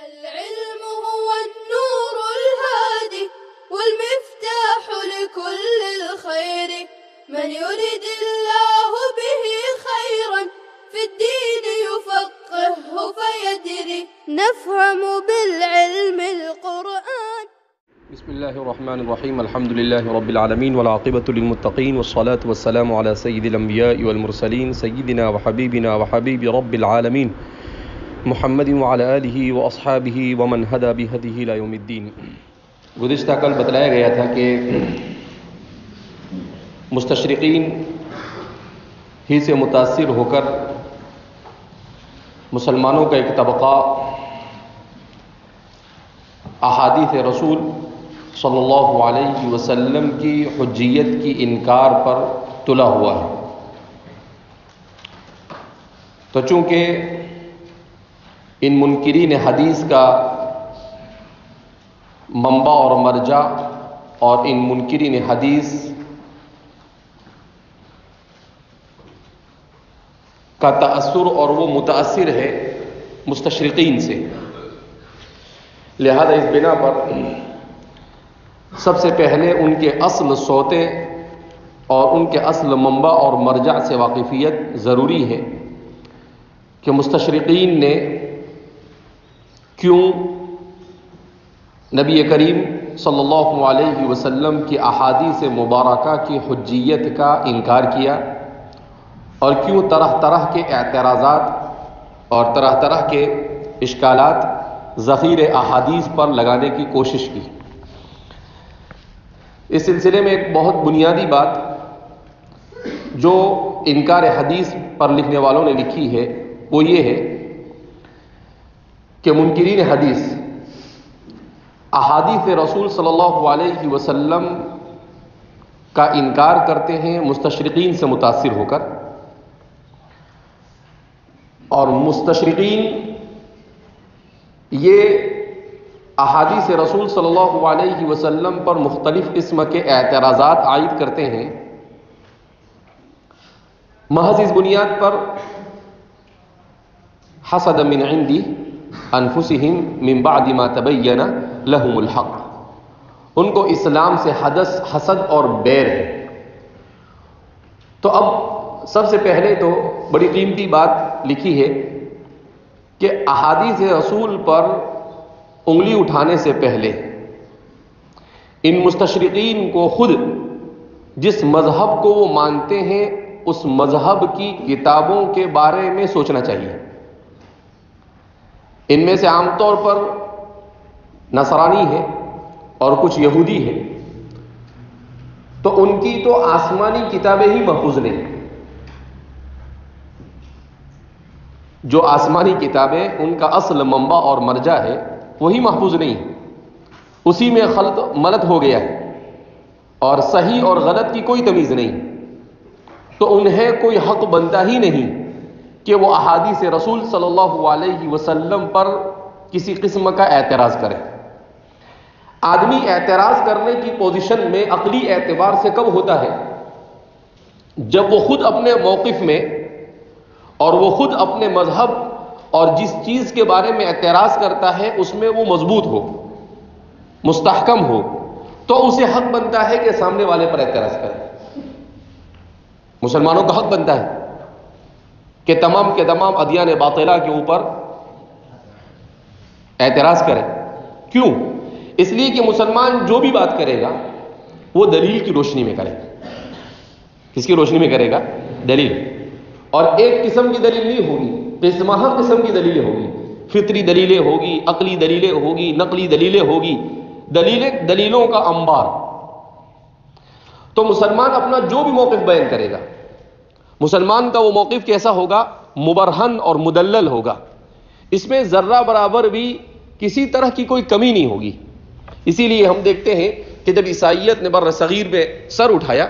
العلم هو النور الهادي والمفتاح لكل الخير من يرد الله به خيرا في الدين يفقهه فيدري نفهم بالعلم القرآن. بسم الله الرحمن الرحيم. الحمد لله رب العالمين والعاقبة للمتقين والصلاة والسلام على سيد الأنبياء والمرسلين سيدنا وحبيبنا وحبيب رب العالمين محمد وعلى آلہ واصحابہ ومن ہدی بہدیہ الی یوم الدین. گزشتہ کل بتلایا گیا تھا کہ مستشرقین ہی سے متاثر ہو کر مسلمانوں کا ایک طبقہ احادیث رسول صلی اللہ علیہ وسلم کی حجیت کی انکار پر تلا ہوا ہے. تو چونکہ ان منکرین حدیث کا منبع اور مرجع اور ان منکرین حدیث کا تأثر اور وہ متاثر ہے مستشرقین سے، لہذا اس بنا پر سب سے پہلے ان کے اصل سوتے اور ان کے اصل منبع اور مرجع سے واقفیت ضروری ہے کہ مستشرقین نے کیوں نبی کریم صلی اللہ علیہ وسلم کی احادیث مبارکہ کی حجیت کا انکار کیا اور کیوں طرح طرح کے اعتراضات اور طرح طرح کے اشکالات ذخیرہ احادیث پر لگانے کی کوشش کی. اس سلسلے میں ایک بہت بنیادی بات جو انکار حدیث پر لکھنے والوں نے لکھی ہے وہ یہ ہے کہ منکرین حدیث احادیث رسول صلی اللہ علیہ وسلم کا انکار کرتے ہیں مستشرقین سے متاثر ہو کر، اور مستشرقین یہ احادیث رسول صلی اللہ علیہ وسلم پر مختلف قسم کے اعتراضات عائد کرتے ہیں محض اس بنیاد پر حسد من عندی انفسہم من بعد ما تبین لہم الحق، ان کو اسلام سے حسد اور بیر ہے. تو اب سب سے پہلے تو بڑی قیمتی بات لکھی ہے کہ احادیث رسول پر انگلی اٹھانے سے پہلے ان مستشرقین کو خود جس مذہب کو وہ مانتے ہیں اس مذہب کی کتابوں کے بارے میں سوچنا چاہیے. ان میں سے عام طور پر نصرانی ہے اور کچھ یہودی ہے، تو ان کی تو آسمانی کتابیں ہی محفوظ نہیں. جو آسمانی کتابیں ان کا اصل منبع اور مرجع ہے وہی محفوظ نہیں، اسی میں خلط ملط ہو گیا ہے اور صحیح اور غلط کی کوئی تمیز نہیں. تو انہیں کوئی حق بنتا ہی نہیں کہ وہ احادیث رسول صلی اللہ علیہ وسلم پر کسی قسم کا اعتراض کرے. آدمی اعتراض کرنے کی پوزیشن میں عقلی اعتبار سے کب ہوتا ہے؟ جب وہ خود اپنے موقف میں اور وہ خود اپنے مذہب اور جس چیز کے بارے میں اعتراض کرتا ہے اس میں وہ مضبوط ہو، مستحکم ہو، تو اسے حق بنتا ہے کہ سامنے والے پر اعتراض کرے. مسلمانوں کا حق بنتا ہے کہ تمام کے تمام ادیان باطلہ کے اوپر اعتراض کرے. کیوں؟ اس لیے کہ مسلمان جو بھی بات کرے گا وہ دلیل کی روشنی میں کرے گا. کس کی روشنی میں کرے گا؟ دلیل. اور ایک قسم کی دلیل نہیں ہوگی، قسمہ قسم کی دلیلیں ہوگی. فطری دلیلیں ہوگی، عقلی دلیلیں ہوگی، نقلی دلیلیں ہوگی، دلیلوں کا انبار. تو مسلمان اپنا جو بھی موقف بیان کرے گا، مسلمان کا وہ موقف کیسا ہوگا؟ مبرہن اور مدلل ہوگا. اس میں ذرہ برابر بھی کسی طرح کی کوئی کمی نہیں ہوگی. اسی لیے ہم دیکھتے ہیں کہ جب عیسائیت نے بر صغیر میں سر اٹھایا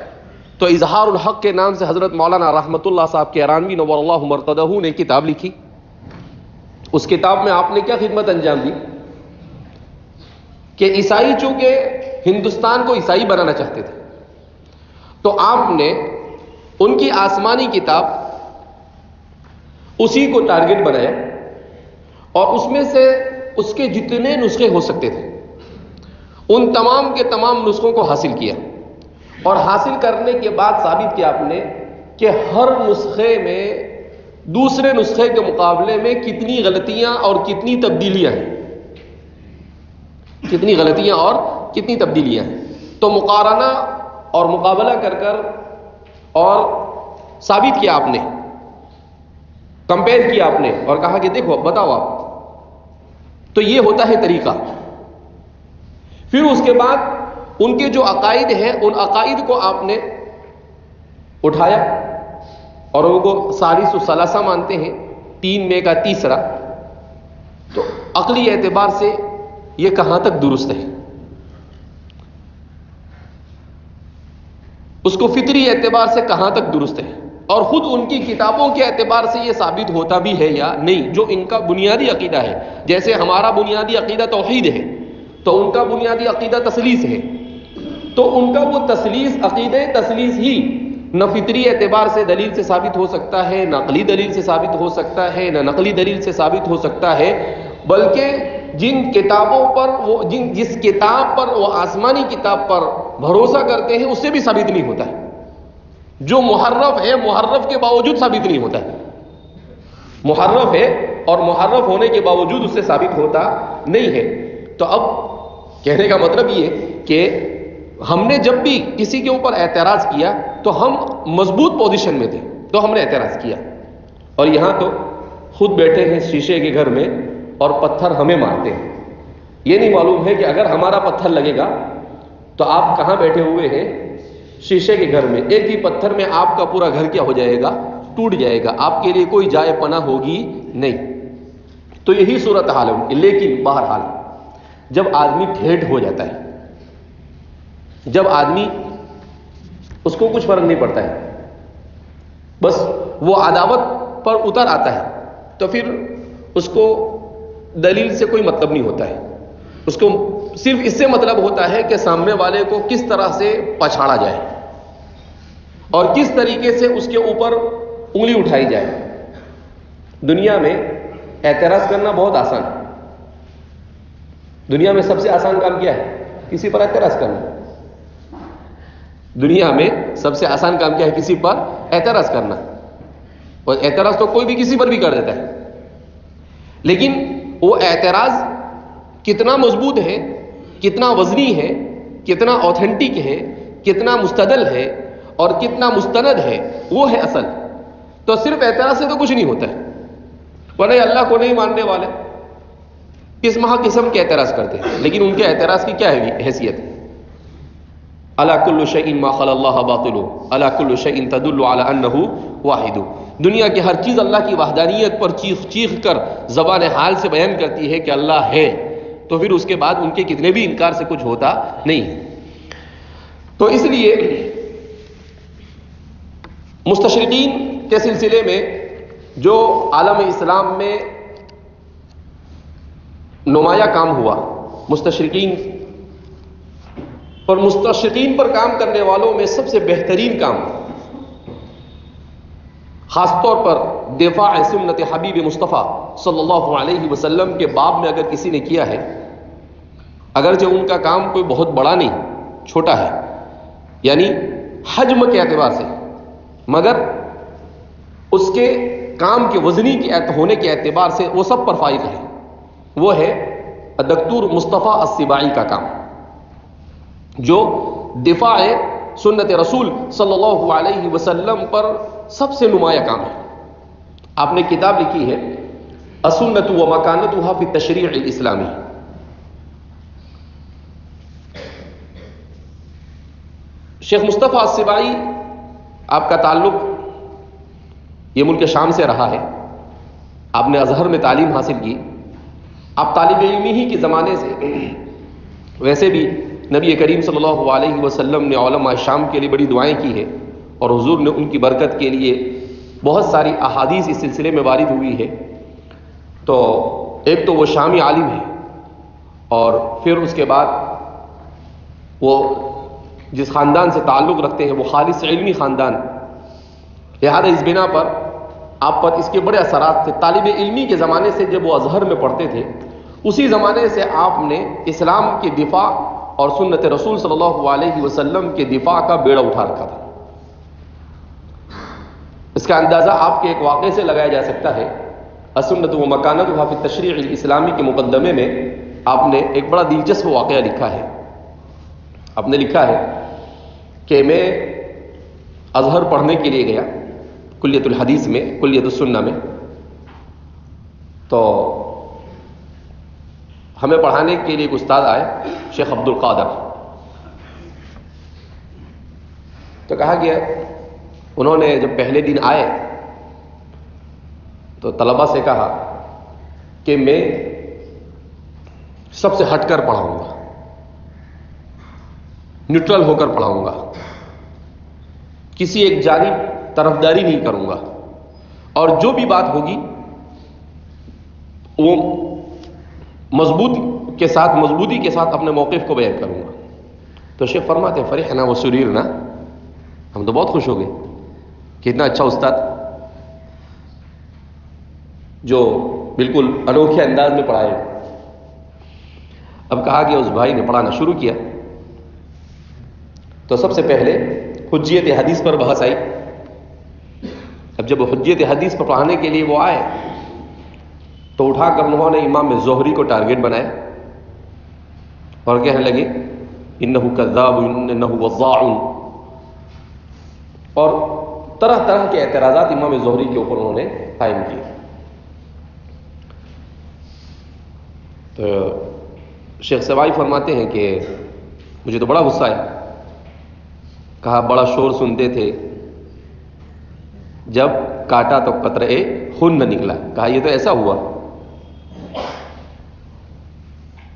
تو اظہار الحق کے نام سے حضرت مولانا رحمت اللہ صاحب کے ایرانوی نور اللہ مرتدہ نے کتاب لکھی. اس کتاب میں آپ نے کیا خدمت انجام دی کہ عیسائی چونکہ ہندوستان کو عیسائی بنانا چاہتے تھے تو آپ نے ان کی آسمانی کتاب اسی کو ٹارگٹ بنایا اور اس میں سے اس کے جتنے نسخے ہو سکتے تھے ان تمام کے تمام نسخوں کو حاصل کیا، اور حاصل کرنے کے بعد ثابت کیا آپ نے کہ ہر نسخے میں دوسرے نسخے کے مقابلے میں کتنی غلطیاں اور کتنی تبدیلیاں ہیں، کتنی غلطیاں اور کتنی تبدیلیاں ہیں۔ تو مقارنہ اور مقابلہ کر کر اور ثابت کیا آپ نے، کمپیئر کیا آپ نے اور کہا کہ دیکھو بتاؤ آپ، تو یہ ہوتا ہے طریقہ۔ پھر اس کے بعد ان کے جو عقائد ہیں ان عقائد کو آپ نے اٹھایا اور ان کو ثالث الثلاثہ مانتے ہیں، تین میں کا تیسرا، تو عقلی اعتبار سے یہ کہاں تک درست ہے، اس کو فطری اعتبار سے کہاں تک درست ہے، اور خود ان کی کتابوں کے اعتبار سے یہ ثابت ہوتا بھی ہے یا نہیں، جو ان کا بنیادی عقیدہ ہے۔ جیسے ہمارا بنیادی عقیدہ توحید ہے تو ان کا بنیادی عقیدہ تثلیث ہے، تو ان کا وہ تثلیث، عقیدہ تثلیث ہی نہ فطری اعتبار سے دلیل سے ثابت ہو سکتا ہے، نہ عقلی دلیل سے ثابت ہو سکتا ہے، نہ نقلی دلیل سے ثابت ہو سکتا ہے، بلکہ جن کتابوں پر وہ جس کتاب پر وہ آسمانی کتاب پر بھروسہ کرتے ہیں اس سے بھی ثابت نہیں ہوتا ہے، جو محرف ہے محرف کے باوجود ثابت نہیں ہوتا ہے، محرف ہے اور محرف ہونے کے باوجود اس سے ثابت ہوتا نہیں ہے۔ تو اب کہنے کا مطلب یہ کہ ہم نے جب بھی کسی کے اوپر اعتراض کیا تو ہم مضبوط پوزیشن میں تھے تو ہم نے اعتراض کیا، اور یہاں تو خود بیٹھے ہیں شیشے کے گھر میں اور پتھر ہمیں مارتے ہیں، یہ نہیں معلوم ہے کہ اگر ہمارا پتھر لگے گا تو آپ کہاں بیٹھے ہوئے ہیں؟ شیشے کے گھر میں، ایک ہی پتھر میں آپ کا پورا گھر کیا ہو جائے گا؟ ٹوٹ جائے گا، آپ کے لیے کوئی جائے پناہ ہوگی نہیں۔ تو یہی صورتحال ہے۔ لیکن بہرحال جب آدمی ٹھیٹ ہو جاتا ہے، جب آدمی اس کو کچھ فرق نہیں پڑتا ہے، بس وہ عداوت پر اتر آتا ہے، تو پھر اس کو دلیل سے کوئی مطلب نہیں ہوتا ہے، اس کو صرف اس سے مطلب ہوتا ہے کہ سامنے والے کو کس طرح سے پچھاڑا جائے اور کس طریقے سے اس کے اوپر انگلی اٹھائی جائے۔ دنیا میں اعتراض کرنا بہت آسان ہے، دنیا میں سب سے آسان کام کیا ہے؟ کسی پر اعتراض کرنا۔ دنیا میں سب سے آسان کام کیا ہے؟ کسی پر اعتراض کرنا، اور اعتراض تو کوئی بھی کسی پر بھی کر دیتا ہے، لیکن وہ اعتراض کتنا مضبوط ہے، کتنا وزنی ہے، کتنا اوتھینٹک ہے، کتنا مستدل ہے اور کتنا مستند ہے، وہ ہے اصل۔ تو صرف اعتراض سے تو کچھ نہیں ہوتا ہے، ورنہ اللہ کو نہیں ماننے والے کس مہا قسم کے اعتراض کرتے ہیں، لیکن ان کے اعتراض کی کیا حیثیت ہے؟ الا کل شیء ما خلا اللہ باطل، الا کل شیء تدل علی انہ واحد۔ دنیا کی ہر چیز اللہ کی وحدانیت پر چیخ چیخ کر زبان حال سے بیان کرتی ہے کہ اللہ ہے، تو پھر اس کے بعد ان کے کتنے بھی انکار سے کچھ ہوتا نہیں ہے۔ تو اس لیے مستشرقین کے سلسلے میں جو عالم اسلام میں نمایاں کام ہوا، مستشرقین اور مستشرقین پر کام کرنے والوں میں سب سے بہترین کام، خاص طور پر دفاع سنت حبیب مصطفیٰ صلی اللہ علیہ وسلم کے باب میں اگر کسی نے کیا ہے، اگرچہ ان کا کام کوئی بہت بڑا نہیں، چھوٹا ہے، یعنی حجم کے اعتبار سے، مگر اس کے کام کے وزنی کے ہونے کے اعتبار سے وہ سب پر فائق ہے، وہ ہے دکتور مصطفیٰ السباعی کا کام، جو دفاع سنت رسول صلی اللہ علیہ وسلم پر سب سے نمایاں کام ہے۔ آپ نے کتاب لکھی ہے السنت و مکانتها فی التشریع الاسلامی۔ شیخ مصطفیٰ السباعی، آپ کا تعلق یہ ملک شام سے رہا ہے، آپ نے ازہر میں تعلیم حاصل کی، آپ طالب علمی ہی کے زمانے سے، ویسے بھی نبی کریم صلی اللہ علیہ وسلم نے علماء شام کے لیے بڑی دعائیں کی ہیں، اور حضور نے ان کی برکت کے لیے بہت ساری احادیث اس سلسلے میں وارد ہوئی ہے۔ تو ایک تو وہ شامی عالم ہے، اور پھر اس کے بعد وہ جس خاندان سے تعلق رکھتے ہیں وہ خالص علمی خاندان، لہذا اس بنا پر آپ پر اس کے بڑے اثرات تھے۔ طالب علمی کے زمانے سے جب وہ ازہر میں پڑھتے تھے، اسی زمانے سے آپ نے اسلام کے دفاع اور سنت رسول صلی اللہ علیہ وسلم کے دفاع کا بیڑا اٹھا رکھا تھا۔ اس کا اندازہ آپ کے ایک واقعے سے لگایا جا سکتا ہے۔ السنت و مکانتها فی التشریع الاسلامی کے مقدمے میں آپ نے ایک بڑا دلچسپ واقعہ لکھا ہے۔ آپ نے لکھا ہے کہ میں ازہر پڑھنے کے لیے گیا کلیت الحدیث میں، کلیت السنہ میں، تو ہمیں پڑھانے کے لیے ایک استاد آئے، شیخ عبد القادر۔ تو کہا گیا، انہوں نے جب پہلے دن آئے تو طلبہ سے کہا کہ میں سب سے ہٹ کر پڑھاؤں گا، نیوٹرل ہو کر پڑھاؤں گا، کسی ایک جانب طرفداری نہیں کروں گا، اور جو بھی بات ہوگی وہ مضبوطی کے ساتھ اپنے موقف کو بیان کروں گا۔ تو شیخ فرماتے ہیں فرحنا و سریرنا، ہم تو بہت خوش ہو گئے کہ اتنا اچھا استاد جو بالکل انوکھے انداز میں پڑھائے۔ اب کہا گیا اس بھائی نے پڑھانا شروع کیا تو سب سے پہلے حجیت حدیث پر بحث آئی۔ اب جب حجیت حدیث پر پڑھانے کے لیے وہ آئے تو اٹھا کر انہوں نے امام زہری کو ٹارگٹ بنایا اور کہنے لگے انہ کذاب انہ وضاع، اور طرح طرح کے اعتراضات امام زہری کے اوپر انہوں نے قائم کیے۔ تو شیخ سوائی فرماتے ہیں کہ مجھے تو بڑا غصہ آیا، کہا بڑا شور سنتے تھے، جب کاٹا تو قطرے خون نہ نکلا۔ کہا یہ تو ایسا ہوا۔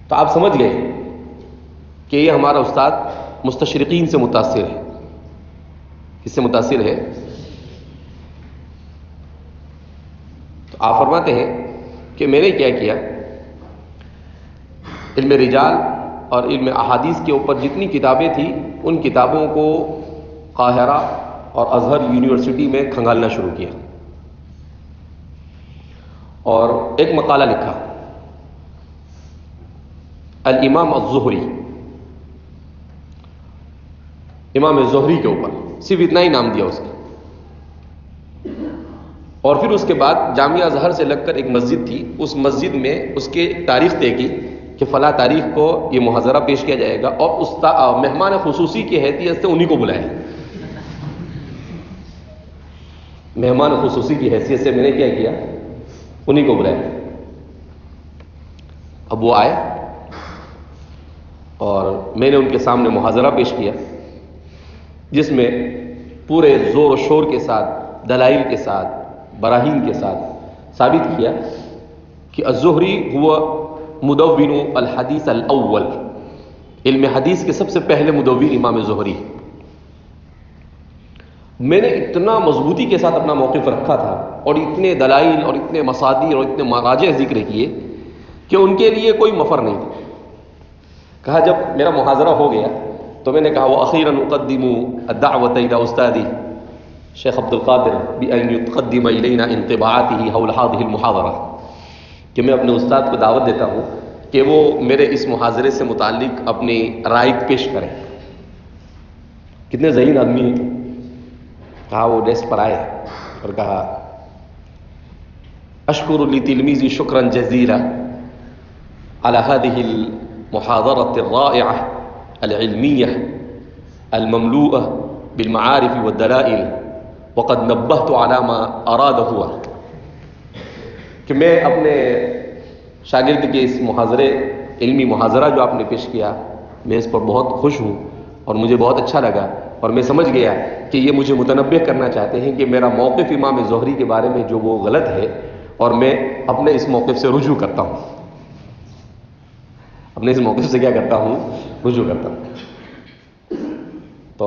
تو آپ سمجھ گئے کہ یہ ہمارا استاد مستشرقین سے متاثر ہے۔ کس سے متاثر ہے؟ تو آپ فرماتے ہیں کہ میں نے کیا کیا، علم رجال اور علم احادیث کے اوپر جتنی کتابیں تھیں ان کتابوں کو قاہرہ اور ازہر یونیورسٹی میں کھنگالنا شروع کیا اور ایک مقالہ لکھا الامام الزہری، امام زہری کے اوپر، صرف اتنا ہی نام دیا اس کا۔ اور پھر اس کے بعد جامعہ ازہر سے لگ کر ایک مسجد تھی، اس مسجد میں اس کے تاریخ طے کی کہ فلاں تاریخ کو یہ محاضرہ پیش کیا جائے گا، اور مہمان خصوصی کی حیثیت سے انہی کو بلایا۔ مہمان خصوصی کی حیثیت سے میں نے کیا کیا، انہی کو بلایا۔ اب وہ آئے اور میں نے ان کے سامنے محاضرہ پیش کیا جس میں پورے زور و شور کے ساتھ، دلائل کے ساتھ، براہین کے ساتھ ثابت کیا کہ الزہری ہوا مدون الحدیث الاول، علم حدیث کے سب سے پہلے مدون امام زہری۔ میں نے اتنا مضبوطی کے ساتھ اپنا موقف رکھا تھا اور اتنے دلائل اور اتنے مصادر اور اتنے مراجع ذکر کیے کہ ان کے لیے کوئی مفر نہیں تھا۔ کہا جب میرا محاضرہ ہو گیا تو میں نے کہا وَأَخِيرًا أُقَدِّمُ الدَّعْوَةَ إِلَى أُسْتَاذِي شیخ عبد القادر بأن يتقدم إلينا انطباعاته حول هذه المحاضرة، کہ میں اپنے استاد کو دعوت دیتا ہوں کہ وہ میرے اس محاضرے سے متعلق اپنی رائے پیش کریں۔ کتنے ذہین آدمی ہیں۔ کہا وہ ڈیسک پر آئے اور کہا اشکر لتلمیذی شکرا جزیلا على هذه المحاضرة الرائعة العلمية المملوءة بالمعارف والدلائل وقد نبهت على ما أراد هو، کہ میں اپنے شاگرد کے اس علمی محاضرہ جو آپ نے پیش کیا، میں اس پر بہت خوش ہوں اور مجھے بہت اچھا لگا، اور میں سمجھ گیا کہ یہ مجھے متنبہ کرنا چاہتے ہیں کہ میرا موقف امام زہری کے بارے میں جو وہ غلط ہے، اور میں اپنے اس موقف سے رجوع کرتا ہوں، اپنے اس موقف سے کیا کرتا ہوں، رجوع کرتا ہوں۔ تو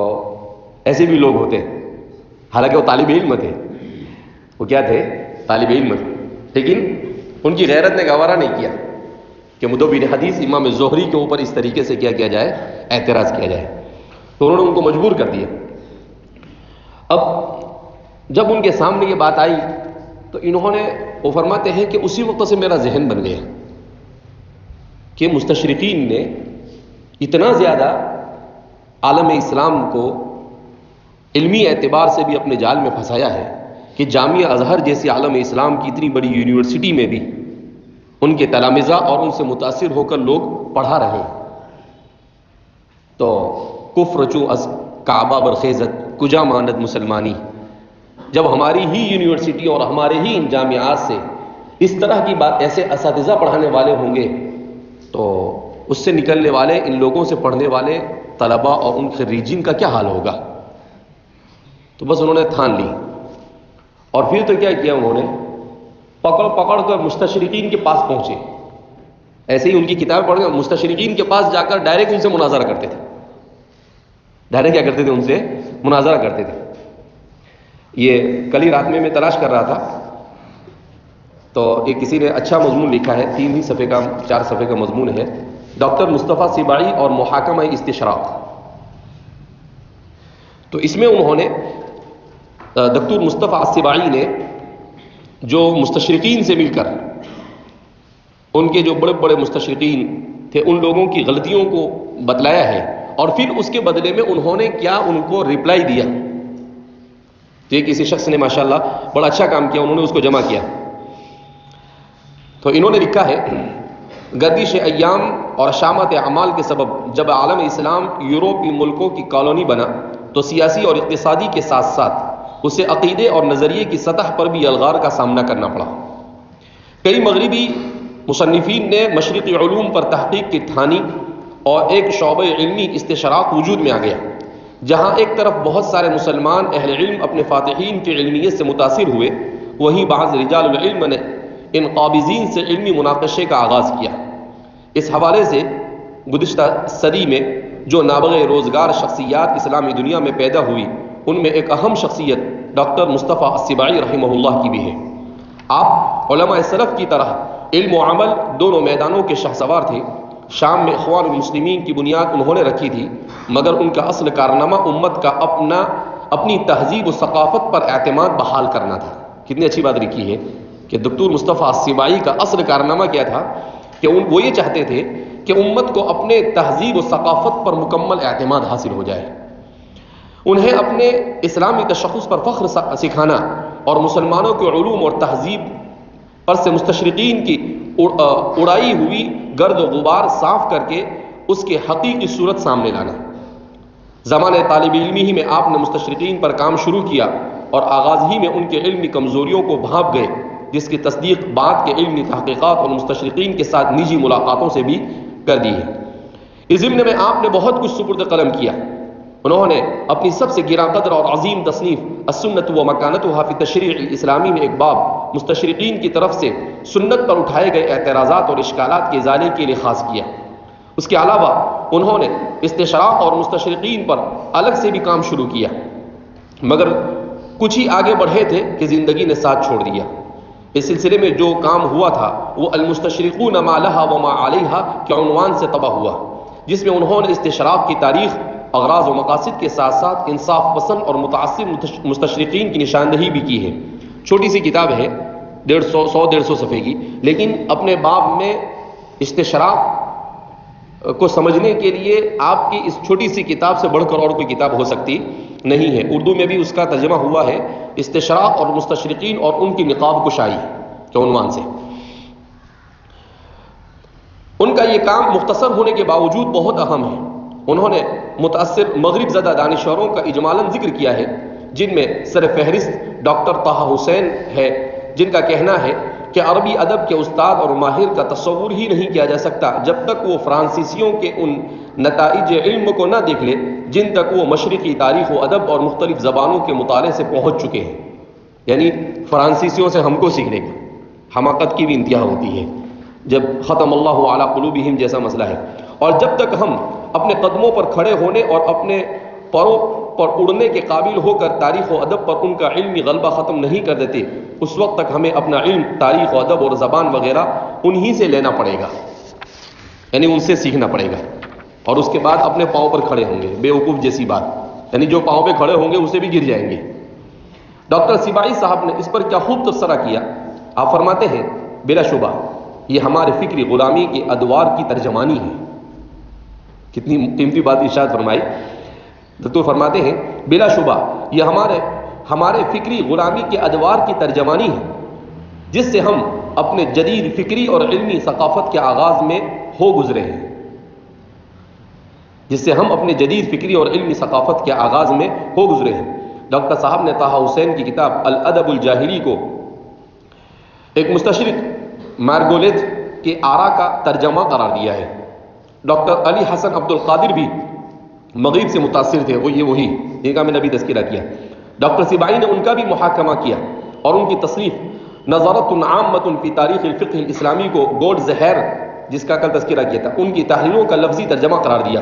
ایسے بھی لوگ ہوتے ہیں، حالانکہ وہ طالب علم تھے، وہ کیا تھے؟ طالب علم تھے، لیکن ان کی غیرت نے گوارا نہیں کیا کہ مدون حدیث امام زہری کے اوپر اس طریقے سے کیا جائے، اعتراض کیا جائے، تو انہوں نے ان کو مجبور کر دیا۔ اب جب ان کے سامنے یہ بات آئی تو انہوں نے، وہ فرماتے ہیں کہ اسی وقت سے میرا ذہن بن گیا کہ مستشرقین نے اتنا زیادہ عالم اسلام کو علمی اعتبار سے بھی اپنے جال میں پھنسایا ہے کہ جامعہ ازہر جیسی عالم اسلام کی اتنی بڑی یونیورسٹی میں بھی ان کے تلامذہ اور ان سے متاثر ہو کر لوگ پڑھا رہے ہیں. تو کفر چو از کعبہ برخیزت کجا ماند مسلمانی، جب ہماری ہی یونیورسٹی اور ہمارے ہی ان جامعات سے اس طرح کی بات ایسے اساتذہ پڑھانے والے ہوں گے تو اس سے نکلنے والے ان لوگوں سے پڑھنے والے طلباء اور ان خريجین کا کیا حال ہوگا. تو بس انہوں نے ٹھان لی اور پھر تو کیا کیا، انہوں نے پکڑ کر مستشرقین کے پاس پہنچے. ایسے ہی ان کی کتاب پڑھ کر مستشرقین کے پاس جا کر ڈائریکٹ ان سے مناظرہ کرتے تھے. ڈائریکٹ کیا کرتے تھے، ان سے مناظرہ کرتے تھے. یہ کل ہی رات میں تلاش کر رہا تھا تو ایک کسی نے اچھا مضمون لکھا ہے، 4 صفحے کا مضمون ہے، ڈاکٹر مصطفیٰ سباعی اور محاکمہ استشراق. تو اس میں انہوں نے دکتور مصطفیٰ سباعی نے جو مستشرقین سے مل کر ان کے جو بڑے بڑے مستشرقین تھے ان لوگوں کی غلطیوں کو بتلایا ہے اور پھر اس کے بدلے میں انہوں نے کیا ان کو ریپلائی دیا. تو یہ کسی شخص نے ماشاءاللہ بڑا اچھا کام کیا، انہوں نے اس کو جمع کیا. تو انہوں نے لکھا ہے، گردش ایام اور شامت اعمال کے سبب جب عالم اسلام یورپی ملکوں کی کالونی بنا تو سیاسی اور اقتصادی کے ساتھ ساتھ اسے عقیدے اور نظریے کی سطح پر بھی الغار کا سامنا کرنا پڑا. کئی مغربی مصنفین نے مشرقی علوم پر تحقیق کی ٹھانی اور ایک شعبہ علمی استشراق وجود میں آ گیا، جہاں ایک طرف بہت سارے مسلمان اہل علم اپنے فاتحین کی علمیت سے متاثر ہوئے، وہیں بعض رجال العلم نے ان قابضین سے علمی مناقشے کا آغاز کیا. اس حوالے سے گزشتہ صدی میں جو نابغہ روزگار شخصیات اسلامی دنیا میں پیدا ہوئی ان میں ایک اہم شخصیت ڈاکٹر مصطفیٰ سباعی رحمہ اللہ کی بھی ہے. آپ علماء سلف کی طرح علم و عمل دونوں میدانوں کے شہسوار تھے. شام میں اخوان المسلمین کی بنیاد انہوں نے رکھی تھی، مگر ان کا اصل کارنامہ امت کا اپنی تہذیب و ثقافت پر اعتماد بحال کرنا تھا. کتنی اچھی بات لکھی ہے کہ دکتور مصطفیٰ سباعی کا اصل کارنامہ کیا تھا کہ وہ یہ چاہتے تھے کہ امت کو اپنے تہذیب و ثقافت پر مکمل اعتماد حاصل ہو جائے. انہیں اپنے اسلامی تشخص پر فخر سکھانا اور مسلمانوں کے علوم اور تہذیب پر سے مستشرقین کی اڑائی ہوئی گرد و غبار صاف کر کے اس کے حقیقی صورت سامنے لانا. زمانہ طالب علمی ہی میں آپ نے مستشرقین پر کام شروع کیا اور آغاز ہی میں ان کے علمی کمزوریوں کو بھانپ گئے، جس کی تصدیق بعد کے علمی تحقیقات اور مستشرقین کے ساتھ نجی ملاقاتوں سے بھی کر دی ہے. اس ضمن میں آپ نے بہت کچھ سپرد قلم کیا. انہوں نے اپنی سب سے گراں قدر اور عظیم تصنیف السنت و مکانتها فی التشریع الاسلامی میں ایک باب مستشرقین کی طرف سے سنت پر اٹھائے گئے اعتراضات اور اشکالات کے ازالے کے لیے خاص کیا. اس کے علاوہ انہوں نے استشراق اور مستشرقین پر الگ سے بھی کام شروع کیا، مگر کچھ ہی آگے بڑھے تھے کہ زندگی نے ساتھ چھوڑ دیا. اس سلسلے میں جو کام ہوا تھا وہ المستشرقون ما لها وما عليها کے عنوان سے طبع ہوا، جس میں انہوں نے استشراق کی تاریخ، اغراض و مقاصد کے ساتھ ساتھ انصاف پسند اور متعصب مستشرقین کی نشاندہی بھی کی ہے. چھوٹی سی کتاب ہے، 150 صفحے کی، لیکن اپنے باب میں استشراق کو سمجھنے کے لیے آپ کی اس چھوٹی سی کتاب سے بڑھ کر اور کوئی کتاب ہو سکتی نہیں ہے. اردو میں بھی اس کا ترجمہ ہوا ہے، استشراق اور مستشرقین اور ان کی نقاب کشائی کے عنوان سے. ان کا یہ کام مختصر ہونے کے باوجود بہت اہم ہے. انہوں نے متاثر مغرب زدہ دانشوروں کا اجمالاً ذکر کیا ہے، جن میں سر فہرست ڈاکٹر طہ حسین ہے، جن کا کہنا ہے کہ عربی ادب کے استاد اور ماہر کا تصور ہی نہیں کیا جا سکتا جب تک وہ فرانسیسیوں کے ان نتائج علم کو نہ دیکھ لے جن تک وہ مشرقی تاریخ و ادب اور مختلف زبانوں کے مطالعے سے پہنچ چکے ہیں. یعنی فرانسیسیوں سے ہم کو سیکھنے کی حماقت کی بھی انتہا ہوتی ہے جب ختم اللہ علی قلوبہم جیسا مسئلہ ہے. اور جب تک ہم اپنے قدموں پر کھڑے ہونے اور اپنے پروں پر اڑنے کے قابل ہو کر تاریخ و ادب پر ان کا علمی غلبہ ختم نہیں کر دیتے، اس وقت تک ہمیں اپنا علم، تاریخ و ادب اور زبان وغیرہ انہی سے لینا پڑے گا، یعنی ان سے سیکھنا پڑے گا، اور اس کے بعد اپنے پاؤں پر کھڑے ہوں گے. بے وقوف جیسی بات، یعنی جو پاؤں پہ کھڑے ہوں گے اسے بھی گر جائیں گے. ڈاکٹر سباعی صاحب نے اس پر کیا خوب تبصرہ کیا. آپ فرماتے ہیں، بلا شبہ یہ ہمارے فکری غلامی کے ادوار کی ترجمانی ہے. کتنی قیمتی بات ارشاد فرمائی. دکتور فرماتے ہیں بلا شبہ یہ ہمارے فکری غلامی کے ادوار کی ترجمانی ہے جس سے ہم اپنے جدید فکری اور علمی ثقافت کے آغاز میں ہو گزرے ہیں. ڈاکٹر صاحب نے طہ حسین کی کتاب الادب الجاہلی کو ایک مستشرق مارگولیت کے آرا کا ترجمہ قرار دیا ہے. ڈاکٹر علی حسن عبد القادر بھی مغرب سے متاثر تھے، وہی جن کا میں نے ابھی تذکرہ کیا. ڈاکٹر سبائی نے ان کا بھی محاکمہ کیا اور ان کی تصنیف نظرۃ عامۃ فی تاریخ الفقہ الاسلامی کو گولڈ زہر، جس کا کل تذکرہ کیا تھا، ان کی تحریروں کا لفظی ترجمہ قرار دیا،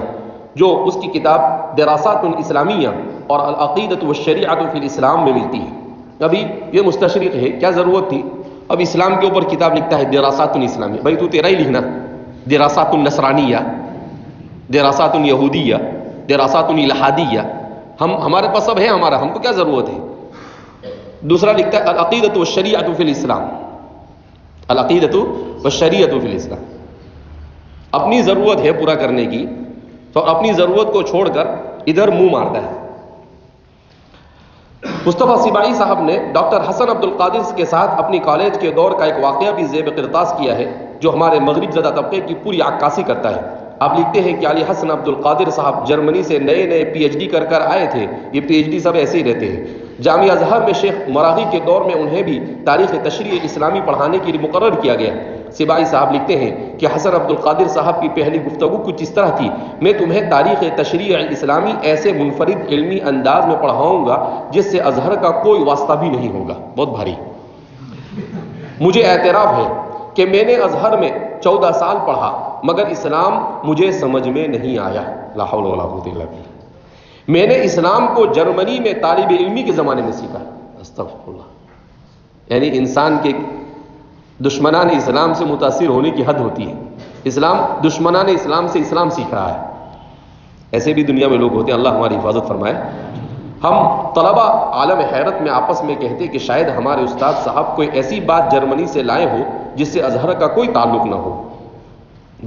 جو اس کی کتاب دراسات الاسلامیہ اور العقیدۃ والشریعۃ فی الاسلام میں ملتی ہے. ابھی یہ مستشرق ہے، کیا ضرورت تھی اب اسلام کے اوپر کتاب لکھتا ہے دراسات الاسلامیہ؟ بھائی تو تیرا ہی لکھنا، دراسات النصرانیہ، دراسات یہودیہ، دراسات الہادیہ. ہمارے پاس سب ہے، ہم کو کیا ضرورت ہے؟ دوسرا لکھتا ہے العقیدۃ والشریعۃ فی الاسلام، العقیدۃ والشریعۃ فی الاسلام. اپنی ضرورت ہے پورا کرنے کی تو اپنی ضرورت کو چھوڑ کر ادھر منہ مارتا ہے. مصطفیٰ سبائی صاحب نے ڈاکٹر حسن عبد القادر کے ساتھ اپنی کالج کے دور کا ایک واقعہ بھی زیب قرطاس کیا ہے جو ہمارے مغرب زدہ طبقے کی پوری عکاسی کرتا ہے. آپ لکھتے ہیں کہ علی حسن عبد القادر صاحب جرمنی سے نئے پی ایچ ڈی کر آئے تھے. یہ پی ایچ ڈی سب ایسے ہی رہتے ہیں. جامعہ ازہر میں شیخ مراغی کے دور میں انہیں بھی تاریخ تشریع اسلامی پڑھانے کے لیے مقرر کیا گیا. سبائی صاحب لکھتے ہیں کہ حسن عبد القادر صاحب کی پہلی گفتگو کچھ اس طرح تھی: میں تمہیں تاریخ تشریع اسلامی ایسے منفرد علمی انداز میں پڑھاؤں گا جس سے ازہر کا کوئی واسطہ بھی نہیں ہوگا. بہت بھاری. مجھے اعتراف ہے کہ میں نے ازہر میں 14 سال پڑھا مگر اسلام مجھے سمجھ میں نہیں آیا. لا حول ولا قوت الا باللہ. میں نے اسلام کو جرمنی میں طالب علمی کے زمانے میں سیکھا. استغفر اللہ. یعنی انسان کے دشمنان اسلام سے متاثر ہونے کی حد ہوتی ہے. دشمنان اسلام سے اسلام سیکھ رہا ہے. ایسے بھی دنیا میں لوگ ہوتے ہیں، اللہ ہماری حفاظت فرمائے. ہم طلبہ عالم حیرت میں آپس میں کہتے کہ شاید ہمارے استاد صاحب کوئی ایسی بات جرمنی سے لائے ہو جس سے ازہر کا کوئی تعلق نہ ہو.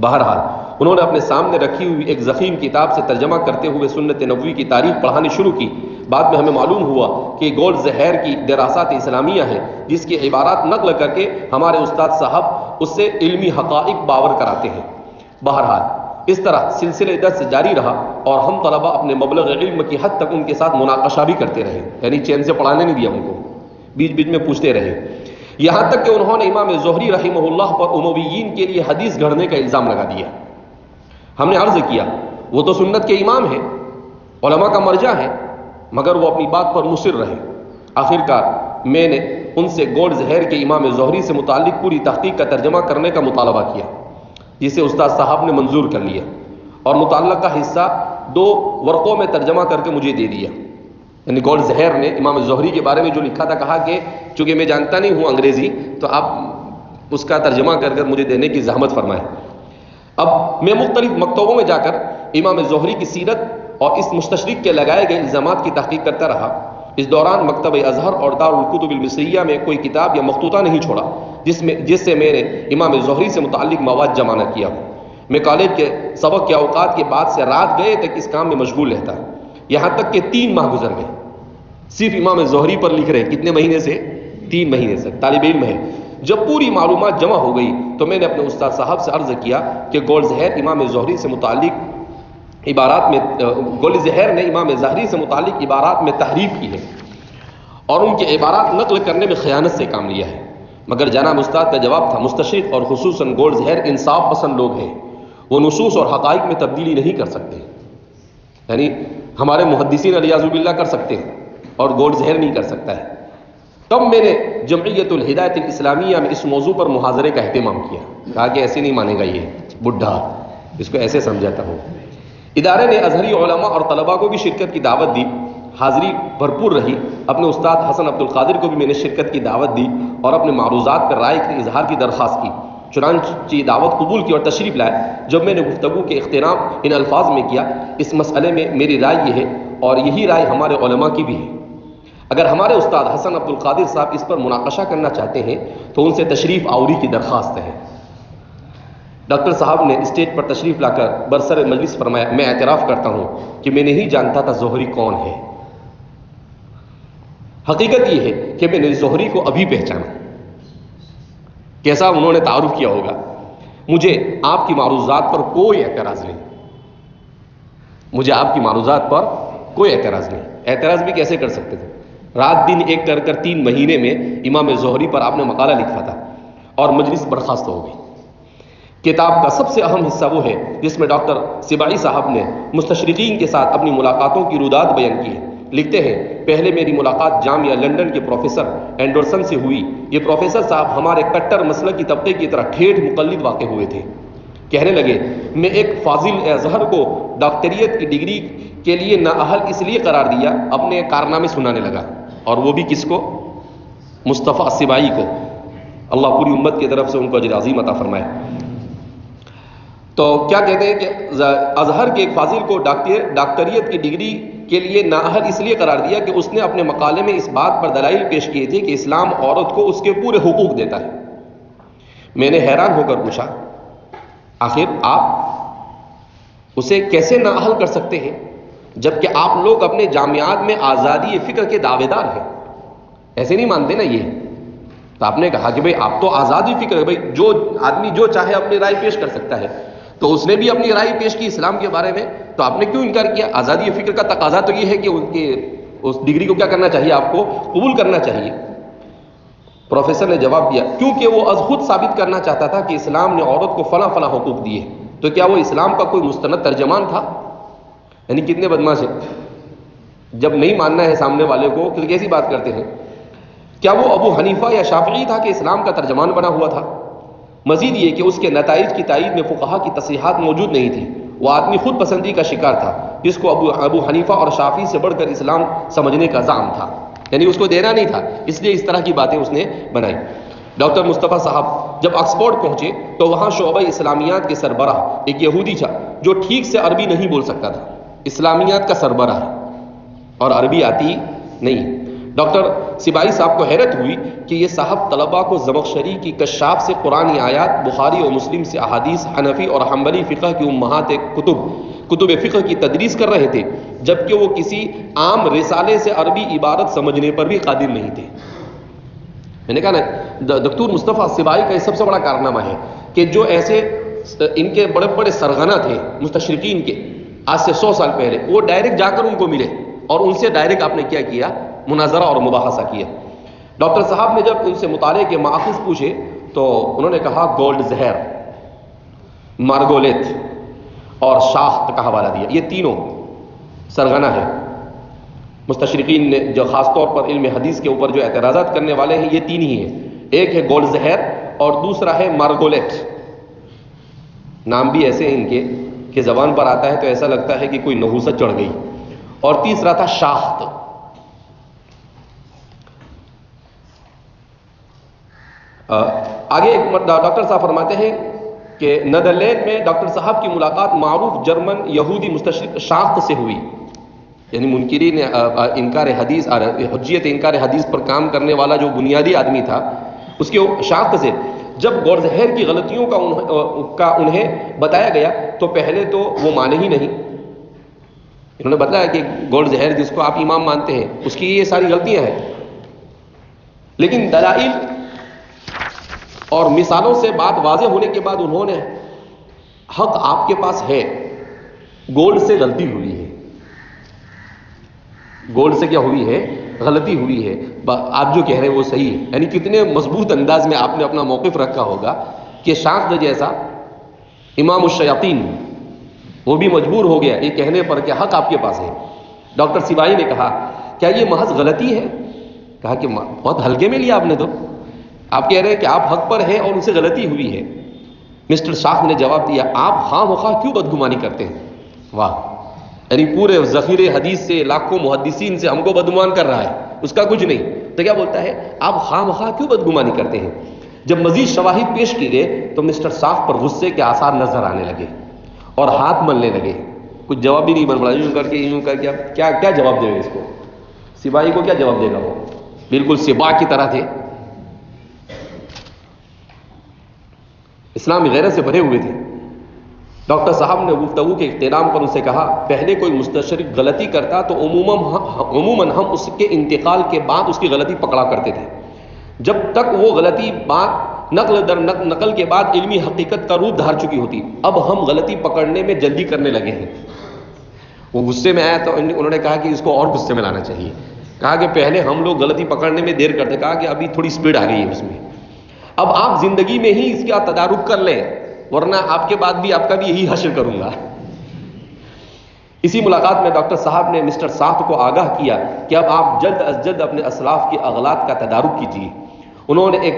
بہرحال انہوں نے اپنے سامنے رکھی ہوئی ایک ضخیم کتاب سے ترجمہ کرتے ہوئے سنت نبوی کی تاریخ پڑھانی شروع کی. بعد میں ہمیں معلوم ہوا کہ گولڈ زہر کی دراسات اسلامیہ ہے جس کی عبارات نقل کر کے ہمارے استاد صاحب اس سے علمی حقائق باور کراتے ہیں. بہرحال اس طرح سلسلہ درس جاری رہا اور ہم طلبہ اپنے مبلغ علم کی حد تک ان کے ساتھ مناقشہ بھی کرتے رہے. یعنی چین سے پڑھانے نہیں دیا ان کو، بیچ بیچ میں پوچھتے رہے. یہاں تک کہ انہوں نے امام زہری رحمہ اللہ پر امویین کے لیے حدیث گھڑنے کا الزام لگا دیا. ہم نے عرض کیا وہ تو سنت کے امام ہیں، علماء کا مرجع ہے، مگر وہ اپنی بات پر مصر رہے. آخرکار میں نے ان سے گولڈ زہر کے امام زہری سے متعلق پوری تحقیق کا ترجمہ کرنے کا مطالبہ کیا، جسے استاد صاحب نے منظور کر لیا اور متعلقہ حصہ 2 ورقوں میں ترجمہ کر کے مجھے دے دیا. یعنی گولڈ زہر نے امام زہری کے بارے میں جو لکھا تھا، کہا کہ چونکہ میں جانتا نہیں ہوں انگریزی تو آپ اس کا ترجمہ کر مجھے دینے کی زحمت فرمائیں. اب میں مختلف مکتبوں میں جا کر امام زہری کی سیرت اور اس مستشرق کے لگائے گئے الزامات کی تحقیق کرتا رہا. اس دوران مکتبہ ازہر اور دارالکتب المصریہ میں کوئی کتاب یا مخطوطہ نہیں چھوڑا جس سے میں نے امام زہری سے متعلق مواد جمع نہ کیا. میں کالج کے سبق کے اوقات کے بعد سے رات گئے تک اس کام میں مشغول رہتا، یہاں تک کہ 3 ماہ گزر گئے صرف امام زہری پر لکھ رہے. کتنے مہینے سے؟ 3 مہینے سے. طالب علم ہے. جب پوری معلومات جمع ہو گئی تو میں نے اپنے استاد صاحب سے عرض کیا کہ گولڈ زہر امام زہری سے متعلق عبارات میں گولڈ زہر نے امام زہری سے متعلق عبارات میں تحریف کی ہے اور ان کے عبارات نقل کرنے میں خیانت سے کام لیا ہے. مگر جناب استاد کا جواب تھا، مستشرق اور خصوصاً گولڈ زہر انصاف پسند لوگ ہیں، وہ نصوص اور حقائق میں تبدیلی نہیں کر سکتے. یعنی ہمارے محدثین علیہ باللہ کر سکتے ہیں اور گولڈ زہر نہیں کر سکتا ہے. تب میں نے جمعیت الہدایت الاسلامیہ میں اس موضوع پر محاضرے کا اہتمام کیا. کہا کہ ایسے نہیں مانے گا، یہ بڈھا، اس کو ایسے سمجھاتا ہوں. ادارے نے ازہری علماء اور طلباء کو بھی شرکت کی دعوت دی. حاضری بھرپور رہی. اپنے استاد حسن عبد القادر کو بھی میں نے شرکت کی دعوت دی اور اپنے معروضات پر رائے کے اظہار کی درخواست کی. چنانچہ دعوت قبول کی اور تشریف لائے. جب میں نے گفتگو کے اختتام ان الفاظ میں کیا: اس مسئلے میں میری رائے یہ ہے اور یہی رائے ہمارے علماء کی بھی ہے، اگر ہمارے استاد حسن عبد القادر صاحب اس پر مناقشہ کرنا چاہتے ہیں تو ان سے تشریف آوری کی درخواست ہے. ڈاکٹر صاحب نے اسٹیج پر تشریف لا کر برسر مجلس فرمایا، میں اعتراف کرتا ہوں کہ میں نہیں جانتا تھا زہری کون ہے. حقیقت یہ ہے کہ میں نے زہری کو ابھی پہچانا. کیسا انہوں نے تعارف کیا ہوگا. مجھے آپ کی معروضات پر کوئی اعتراض نہیں، مجھے آپ کی معروضات پر کوئی اعتراض نہیں. اعتراض بھی کیسے کر سکتے تھے؟ رات دن ایک کر کر 3 مہینے میں امام زہری پر آپ نے مقالہ لکھا تھا اور مجلس برخاست ہو گئی. کتاب کا سب سے اہم حصہ وہ ہے جس میں ڈاکٹر سباعی صاحب نے مستشرقین کے ساتھ اپنی ملاقاتوں کی رودات بیان کی ہے. لکھتے ہیں، پہلے میری ملاقات جامعہ لندن کے پروفیسر اینڈرسن سے ہوئی. یہ پروفیسر صاحب ہمارے کٹر مسلکی طبقے کی طرح ٹھیٹھ مقلد واقع ہوئے تھے. کہنے لگے، میں ایک فاضل ازہر کو ڈاکٹریت کی ڈگری کے لیے نااہل اس لیے قرار دیا، اپنے کارنامے سنانے لگا. اور وہ بھی کس کو؟ مصطفیٰ سباعی کو. اللہ پوری امت کی طرف سے ان کو اجر عظیم عطا فرمائے. تو کیا کہتے ہیں کہ ازہر کے ایک فاضل کو ڈاکٹریت کی ڈگری کے لیے نااہل اس لیے قرار دیا کہ اس نے اپنے مقالے میں اس بات پر دلائل پیش کیے تھے کہ اسلام عورت کو اس کے پورے حقوق دیتا ہے. میں نے حیران ہو کر پوچھا، آخر آپ اسے کیسے نااہل کر سکتے ہیں جبکہ آپ لوگ اپنے جامعات میں آزادی فکر کے دعوے دار ہیں؟ ایسے نہیں مانتے نا یہ. تو آپ نے کہا کہ بھئی آپ تو آزادی فکر ہے، بھئی جو آدمی جو چاہے اپنی رائے پیش کر سکتا ہے. تو اس نے بھی اپنی رائے پیش کی اسلام کے بارے میں، تو آپ نے کیوں انکار کیا؟ آزادی فکر کا تقاضا تو یہ ہے کہ ان کے اس ڈگری کو کیا کرنا چاہیے، آپ کو قبول کرنا چاہیے. پروفیسر نے جواب دیا، کیونکہ وہ از خود ثابت کرنا چاہتا تھا کہ اسلام نے عورت کو فلاں فلاں حقوق دیے. تو کیا وہ اسلام کا کوئی مستند ترجمان تھا؟ یعنی کتنے بدماش ہیں، جب نہیں ماننا ہے سامنے والے کو تو کیسی بات کرتے ہیں. کیا وہ ابو حنیفہ یا شافعی تھا کہ اسلام کا ترجمان بنا ہوا تھا؟ مزید یہ کہ اس کے نتائج کی تائید میں فقہا کی تصحیحات موجود نہیں تھی. وہ آدمی خود پسندی کا شکار تھا جس کو ابو حنیفہ اور شافعی سے بڑھ کر اسلام سمجھنے کا زعم تھا. یعنی اس کو دینا نہیں تھا، اس لیے اس طرح کی باتیں اس نے بنائی. ڈاکٹر مصطفیٰ صاحب جب آکسفورڈ پہنچے تو وہاں شعبہ اسلامیات کے سربراہ ایک یہودی تھا جو ٹھیک سے عربی نہیں بول سکتا تھا. اسلامیات کا سربراہ اور عربی آتی نہیں. ڈاکٹر سباعی صاحب کو حیرت ہوئی کہ یہ صاحب طلباء کو زمخشری کی کشاف سے قرآنی آیات، بخاری اور مسلم سے احادیث، حنفی اور حنبلی فقہ کی امہات کتب فقہ کی تدریس کر رہے تھے، جبکہ وہ کسی عام رسالے سے عربی عبارت سمجھنے پر بھی قادر نہیں تھے. میں نے کہا نا، دکتور مصطفیٰ سباعی کا یہ سب سے بڑا کارنامہ ہے کہ جو ایسے ان کے بڑے بڑے سرغنہ تھے مستشرقین کے آج سے 100 سال پہلے، وہ ڈائریکٹ جا کر ان کو ملے اور ان سے ڈائریکٹ آپ نے کیا کیا؟ مناظرہ اور مباحثہ کیا. ڈاکٹر صاحب نے جب ان سے مطالعے کے ماخذ پوچھے تو انہوں نے کہا گولڈ زہر، مارگولیت اور شاخ کا حوالہ دیا. یہ تینوں سرغنہ ہیں مستشرقین نے، جو خاص طور پر علم حدیث کے اوپر جو اعتراضات کرنے والے ہیں، یہ تین ہی ہیں. ایک ہے گولڈ زہر اور دوسرا ہے مارگولیٹ. نام بھی ایسے ہیں ان کے کہ زبان پر آتا ہے تو ایسا لگتا ہے کہ کوئی نحوست چڑھ گئی. اور تیسرا تھا شاخت. آگے ڈاکٹر صاحب فرماتے ہیں کہ نیدرلینڈ میں ڈاکٹر صاحب کی ملاقات معروف جرمن یہودی مستشرق شاخت سے ہوئی. یعنی منکرین انکار حدیث اور حجیت انکار حدیث پر کام کرنے والا جو بنیادی آدمی تھا، اس کے شاخت سے جب گورزہر کی غلطیوں کا انہیں بتایا گیا تو پہلے تو وہ مانے ہی نہیں. انہوں نے بتایا کہ گورزہر جس کو آپ امام مانتے ہیں اس کی یہ ساری غلطیاں ہیں، لیکن دلائل اور مثالوں سے بات واضح ہونے کے بعد انہوں نے حق آپ کے پاس ہے، گولڈ سے غلطی ہوئی ہے. گولڈ سے کیا ہوئی ہے؟ غلطی ہوئی ہے. آپ جو کہہ رہے ہیں وہ صحیح ہے. یعنی کتنے مضبوط انداز میں آپ نے اپنا موقف رکھا ہوگا کہ شاخت جیسا امام الشیاطین وہ بھی مجبور ہو گیا یہ کہنے پر کہ حق آپ کے پاس ہے. ڈاکٹر سباعی نے کہا کیا یہ محض غلطی ہے؟ کہا کہ بہت ہلکے میں لیا آپ نے، تو آپ کہہ رہے ہیں کہ آپ حق پر ہیں اور اسے غلطی ہوئی ہے. مسٹر شاخ نے جواب دیا، آپ خواہ مخواہ کیوں بدگمانی کرتے ہیں؟ واہ، یعنی پورے ذخیرے حدیث سے لاکھوں محدثین سے ہم کو بدگمان کر رہا ہے، اس کا کچھ نہیں. تو کیا بولتا ہے، آپ خواہ مخواہ کیوں بدگمانی کرتے ہیں؟ جب مزید شواہد پیش کی گئے تو مسٹر شاخ پر غصے کے آثار نظر آنے لگے اور ہاتھ ملنے لگے. کچھ جواب بھی نہیں بن پڑا، یوں کر کے یوں کر کے. کیا جواب دے گا اس کو؟ سباعی کو کیا جواب دے گا؟ وہ بالکل سبا کی طرح تھے. اسلامی غیرت سے بھرے ہوئے تھے. ڈاکٹر صاحب نے گفتگو کے اختتام پر اسے کہا پہلے کوئی مستشرق غلطی کرتا تو عموماً ہم اس کے انتقال کے بعد اس کی غلطی پکڑا کرتے تھے جب تک وہ غلطی بات نقل در نقل کے بعد علمی حقیقت کا روپ دھار چکی ہوتی. اب ہم غلطی پکڑنے میں جلدی کرنے لگے ہیں. وہ غصے میں آیا تو انہوں نے کہا کہ اس کو اور غصے میں لانا چاہیے. کہا کہ پہلے ہم لوگ غلطی پکڑنے میں دیر کرتے, کہا کہ ابھی تھوڑی سپیڈ آ گئی ہے اس میں. اب آپ زندگی میں ہی اس کا تدارک کر لیں ورنہ آپ کے بعد بھی آپ کا بھی یہی حشر کروں گا. اسی ملاقات میں ڈاکٹر صاحب نے مسٹر ساخت کو آگاہ کیا کہ اب آپ جلد از جلد اپنے اسلاف کے اغلاط کا تدارک کیجیے. انہوں نے ایک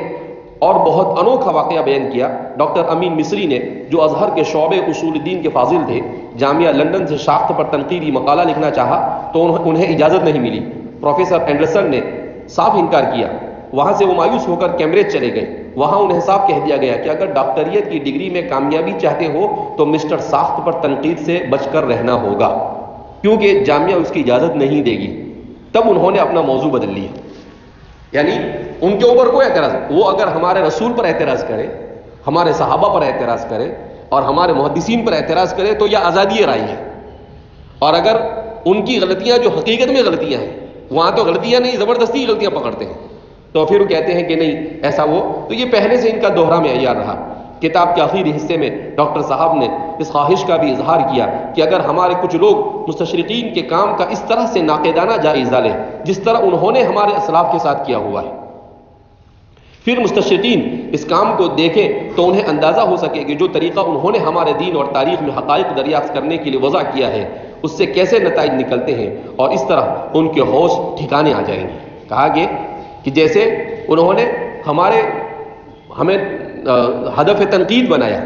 اور بہت انوکھا واقعہ بیان کیا. ڈاکٹر امین مصری نے جو ازہر کے شعبے اصول دین کے فاضل تھے, جامعہ لندن سے ساخت پر تنقیدی مقالہ لکھنا چاہا تو انہیں اجازت نہیں ملی. پروفیسر اینڈرسن نے صاف انکار کیا. وہاں سے وہ مایوس ہو کر کیمبرج چلے گئے. وہاں انہیں صاف کہہ دیا گیا کہ اگر ڈاکٹریت کی ڈگری میں کامیابی چاہتے ہو تو مسٹر ساخت پر تنقید سے بچ کر رہنا ہوگا کیونکہ جامعہ اس کی اجازت نہیں دے گی. تب انہوں نے اپنا موضوع بدل لیا. یعنی ان کے اوپر کوئی اعتراض, وہ اگر ہمارے رسول پر اعتراض کرے, ہمارے صحابہ پر اعتراض کرے اور ہمارے محدثین پر اعتراض کرے تو یہ آزادی رائے ہے. اور اگر ان کی غلطیاں جو حقیقت میں غلطیاں ہیں, وہاں تو غلطیاں نہیں زبردستی غلطیاں پکڑتے ہیں, تو پھر وہ کہتے ہیں کہ نہیں ایسا وہ, تو یہ پہلے سے ان کا دوہرا معیار رہا. کتاب کے آخری حصے میں ڈاکٹر صاحب نے اس خواہش کا بھی اظہار کیا کہ اگر ہمارے کچھ لوگ مستشرقین کے کام کا اس طرح سے ناقدانہ جائزہ لیں جس طرح انہوں نے ہمارے اسلاف کے ساتھ کیا ہوا ہے, پھر مستشرقین اس کام کو دیکھیں تو انہیں اندازہ ہو سکے کہ جو طریقہ انہوں نے ہمارے دین اور تاریخ میں حقائق دریافت کرنے کے لیے وضع کیا ہے اس سے کیسے نتائج نکلتے ہیں, اور اس طرح ان کے ہوش ٹھکانے آ جائیں گے. کہا گیا کہ جیسے انہوں نے ہمیں ہدف تنقید بنایا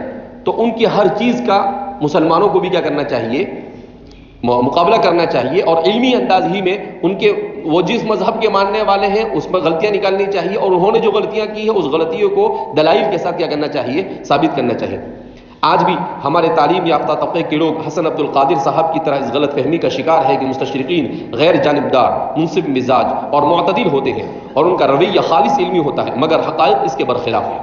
تو ان کی ہر چیز کا مسلمانوں کو بھی کیا کرنا چاہیے, مقابلہ کرنا چاہیے, اور علمی انداز ہی میں ان کے وہ جس مذہب کے ماننے والے ہیں اس میں غلطیاں نکالنی چاہیے, اور انہوں نے جو غلطیاں کی ہیں اس غلطیوں کو دلائل کے ساتھ کیا کرنا چاہیے, ثابت کرنا چاہیے. آج بھی ہمارے تعلیم یافتہ طبقے کے لوگ حسن عبد القادر صاحب کی طرح اس غلط فہمی کا شکار ہے کہ مستشرقین غیر جانبدار, منصف مزاج اور معتدل ہوتے ہیں اور ان کا رویہ خالص علمی ہوتا ہے, مگر حقائق اس کے برخلاف ہے.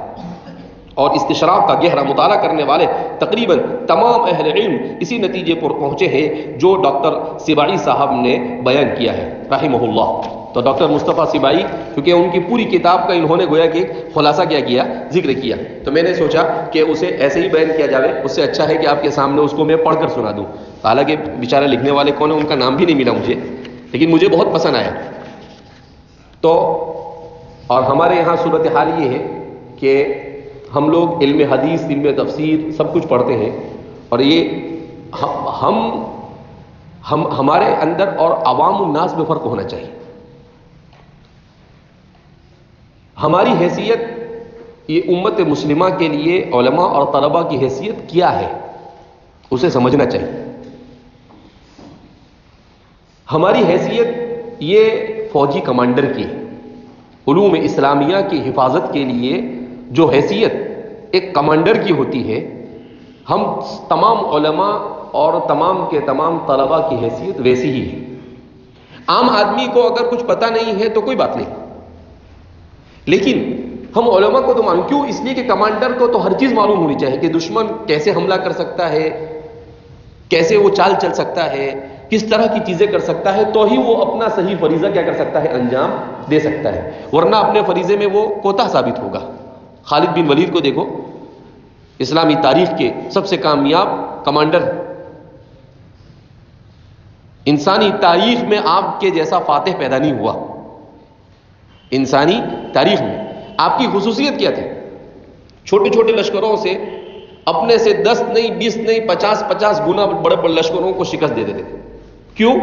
اور استشراف کا گہرا مطالعہ کرنے والے تقریباً تمام اہل علم اسی نتیجے پر پہنچے ہیں جو ڈاکٹر سباعی صاحب نے بیان کیا ہے رحمہ اللہ. تو ڈاکٹر مصطفیٰ سباعی, کیونکہ ان کی پوری کتاب کا انہوں نے گویا کہ خلاصہ کیا ذکر کیا, تو میں نے سوچا کہ اسے ایسے ہی بیان کیا جائے, اس سے اچھا ہے کہ آپ کے سامنے اس کو میں پڑھ کر سنا دوں. حالانکہ بیچارہ لکھنے والے کون ہیں ان کا نام بھی نہیں ملا مجھے, لیکن مجھے بہت پسند آیا. تو اور ہمارے یہاں صورتحال یہ ہے کہ ہم لوگ علم حدیث, علم تفسیر سب کچھ پڑھتے ہیں, اور یہ ہمارے اندر اور عوام الناس میں فرق ہونا چاہیے. ہماری حیثیت یہ امت مسلمہ کے لیے علماء اور طلباء کی حیثیت کیا ہے اسے سمجھنا چاہیے. ہماری حیثیت یہ فوجی کمانڈر کی, علوم اسلامیہ کی حفاظت کے لیے جو حیثیت ایک کمانڈر کی ہوتی ہے, ہم تمام علماء اور تمام کے تمام طلباء کی حیثیت ویسی ہی ہے. عام آدمی کو اگر کچھ پتہ نہیں ہے تو کوئی بات نہیں, لیکن ہم علماء کو تو معلوم, کیوں؟ اس لیے کہ کمانڈر کو تو ہر چیز معلوم ہونی چاہیے کہ دشمن کیسے حملہ کر سکتا ہے, کیسے وہ چال چل سکتا ہے, کس طرح کی چیزیں کر سکتا ہے, تو ہی وہ اپنا صحیح فریضہ کیا کر سکتا ہے, انجام دے سکتا ہے, ورنہ اپنے فریضے میں وہ کوتاہ ثابت ہوگا. خالد بن ولید کو دیکھو, اسلامی تاریخ کے سب سے کامیاب کمانڈر, انسانی تاریخ میں آپ کے جیسا فاتح پیدا نہیں ہوا. انسانی تاریخ میں آپ کی خصوصیت کیا تھی؟ چھوٹے چھوٹے لشکروں سے اپنے سے 10 نہیں 20 نہیں 50 گنا بڑے بڑے لشکروں کو شکست دے دیتے تھے. کیوں؟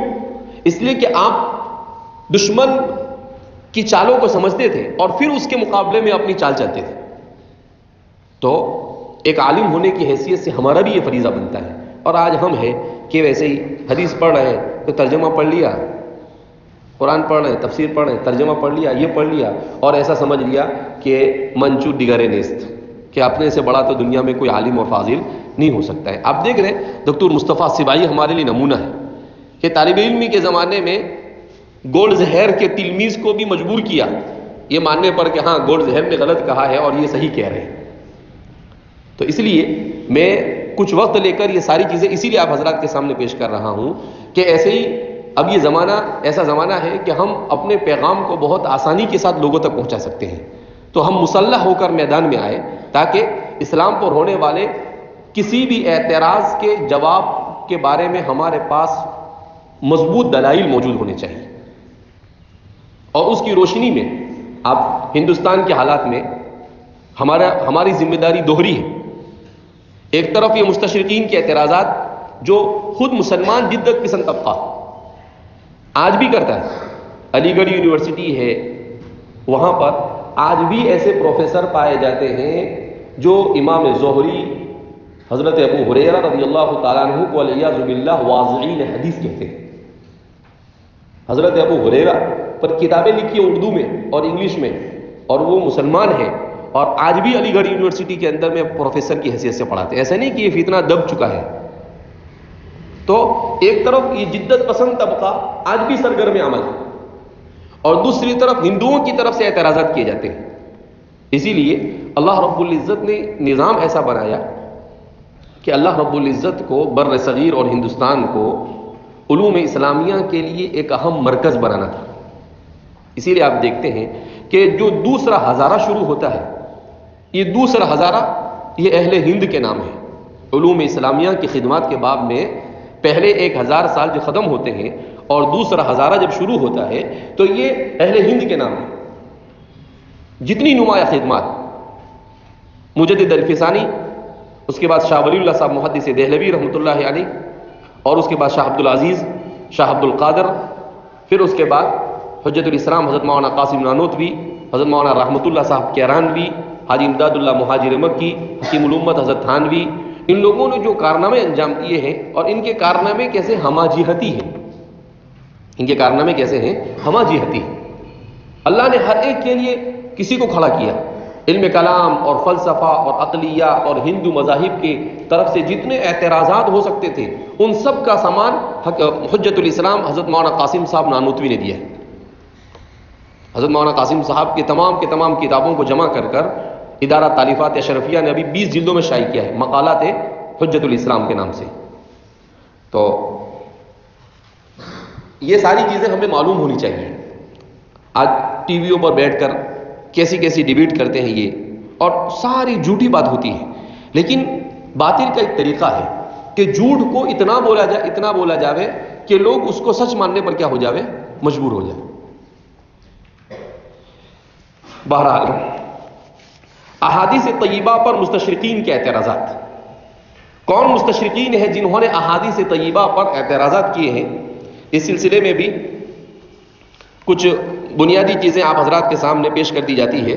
اس لیے کہ آپ دشمن کی چالوں کو سمجھتے تھے اور پھر اس کے مقابلے میں اپنی چال چلتے تھے. تو ایک عالم ہونے کی حیثیت سے ہمارا بھی یہ فریضہ بنتا ہے. اور آج ہم ہیں کہ ویسے ہی حدیث پڑھ رہے ہیں تو ترجمہ پڑھ لیا, قرآن پڑھ رہے ہیں, تفسیر پڑھ رہے ہیں, ترجمہ پڑھ لیا, یہ پڑھ لیا, اور ایسا سمجھ لیا کہ منچو دیگر نیست, کہ اپنے سے بڑا تو دنیا میں کوئی عالم اور فاضل نہیں ہو سکتا ہے. آپ دیکھ رہے ہیں ڈاکٹر مصطفیٰ سباعی ہمارے لیے نمونہ ہے کہ طالب علمی کے زمانے میں گولڈ زہر کے تلمیذ کو بھی مجبور کیا یہ ماننے پر کہ ہاں گولڈ زہر نے غلط کہا ہے اور یہ صحیح کہہ رہے ہیں. تو اس لیے میں کچھ وقت لے کر یہ ساری چیزیں اسی لیے آپ حضرات کے سامنے پیش کر رہا ہوں کہ ایسے ہی اب یہ زمانہ ایسا زمانہ ہے کہ ہم اپنے پیغام کو بہت آسانی کے ساتھ لوگوں تک پہنچا سکتے ہیں. تو ہم مسلح ہو کر میدان میں آئے تاکہ اسلام پر ہونے والے کسی بھی اعتراض کے جواب کے بارے میں ہمارے پاس مضبوط دلائل موجود ہونے چاہیے. اور اس کی روشنی میں اب ہندوستان کے حالات میں ہماری ذمہ داری دوہری ہے. ایک طرف یہ مستشرقین کے اعتراضات جو خود مسلمان جدت پسند طبقہ آج بھی کرتا ہے. علی گڑھ یونیورسٹی ہے، وہاں پر آج بھی ایسے پروفیسر پائے جاتے ہیں جو امام زہری، حضرت ابو ہریرہ رضی اللہ تعالیٰ عنہ کو والعیاذ باللہ واضعین حدیث کہتے ہیں. حضرت ابو ہریرہ پر کتابیں لکھی ہیں اردو میں اور انگلش میں، اور وہ مسلمان ہیں اور آج بھی علی گڑھ یونیورسٹی کے اندر میں پروفیسر کی حیثیت سے پڑھاتے ہیں. ایسا نہیں کہ یہ فتنہ دب چکا ہے. تو ایک طرف یہ جدت پسند طبقہ آج بھی سرگرم عمل ہے اور دوسری طرف ہندوؤں کی طرف سے اعتراضات کیے جاتے ہیں. اسی لیے اللہ رب العزت نے نظام ایسا بنایا کہ اللہ رب العزت کو بر صغیر اور ہندوستان کو علوم اسلامیہ کے لیے ایک اہم مرکز بنانا تھا. اسی لیے آپ دیکھتے ہیں کہ جو دوسرا ہزارہ شروع ہوتا ہے، یہ دوسرا ہزارہ یہ اہل ہند کے نام ہے. علوم اسلامیہ کی خدمات کے باب میں پہلے 1000 سال جو ختم ہوتے ہیں اور دوسرا ہزارہ جب شروع ہوتا ہے تو یہ اہل ہند کے نام ہے. جتنی نمایاں خدمات مجدد الفسانی، اس کے بعد شاہ ولی اللہ صاحب محدث دہلوی رحمۃ اللہ علیہ، اور اس کے بعد شاہ عبدالعزیز، شاہ عبد القادر، پھر اس کے بعد حجت الاسلام حضرت مولانا قاسم نانوتوی، حضرت مولانا رحمۃ اللہ صاحب کیرانوی، حاجی امداد اللہ مہاجر مکی، حکیم الامت حضرت تھانوی، ان لوگوں نے جو کارنامے انجام دیے ہیں اور ان کے کارنامے کیسے ہمہ جہتی ہیں، ان کے کارنامے کیسے ہیں ہمہ جہتی. اللہ نے ہر ایک کے لیے کسی کو کھڑا کیا. علم کلام اور فلسفہ اور عقلیہ اور ہندو مذاہب کی طرف سے جتنے اعتراضات ہو سکتے تھے ان سب کا سامان حجت الاسلام حضرت مولانا قاسم صاحب نانوتوی نے دیا ہے. حضرت مولانا قاسم صاحب کی تمام کتابوں کو جمع کر کر ادارہ تالیفات اشرفیہ نے ابھی 20 جلدوں میں شائع کیا ہے، مقالات حجت الاسلام کے نام سے. تو یہ ساری چیزیں ہمیں معلوم ہونی چاہیے. آج ٹی ویوں پر بیٹھ کر کیسی ڈیبیٹ کرتے ہیں یہ، اور ساری جھوٹی بات ہوتی ہے. لیکن باطل کا ایک طریقہ ہے کہ جھوٹ کو اتنا بولا جاوے کہ لوگ اس کو سچ ماننے پر کیا ہو جاوے، مجبور ہو جائے. بہرحال احادیث طیبہ پر مستشرقین کے اعتراضات. کون مستشرقین ہیں جنہوں نے احادیث طیبہ پر اعتراضات کیے ہیں، اس سلسلے میں بھی کچھ بنیادی چیزیں آپ حضرات کے سامنے پیش کر دی جاتی ہے.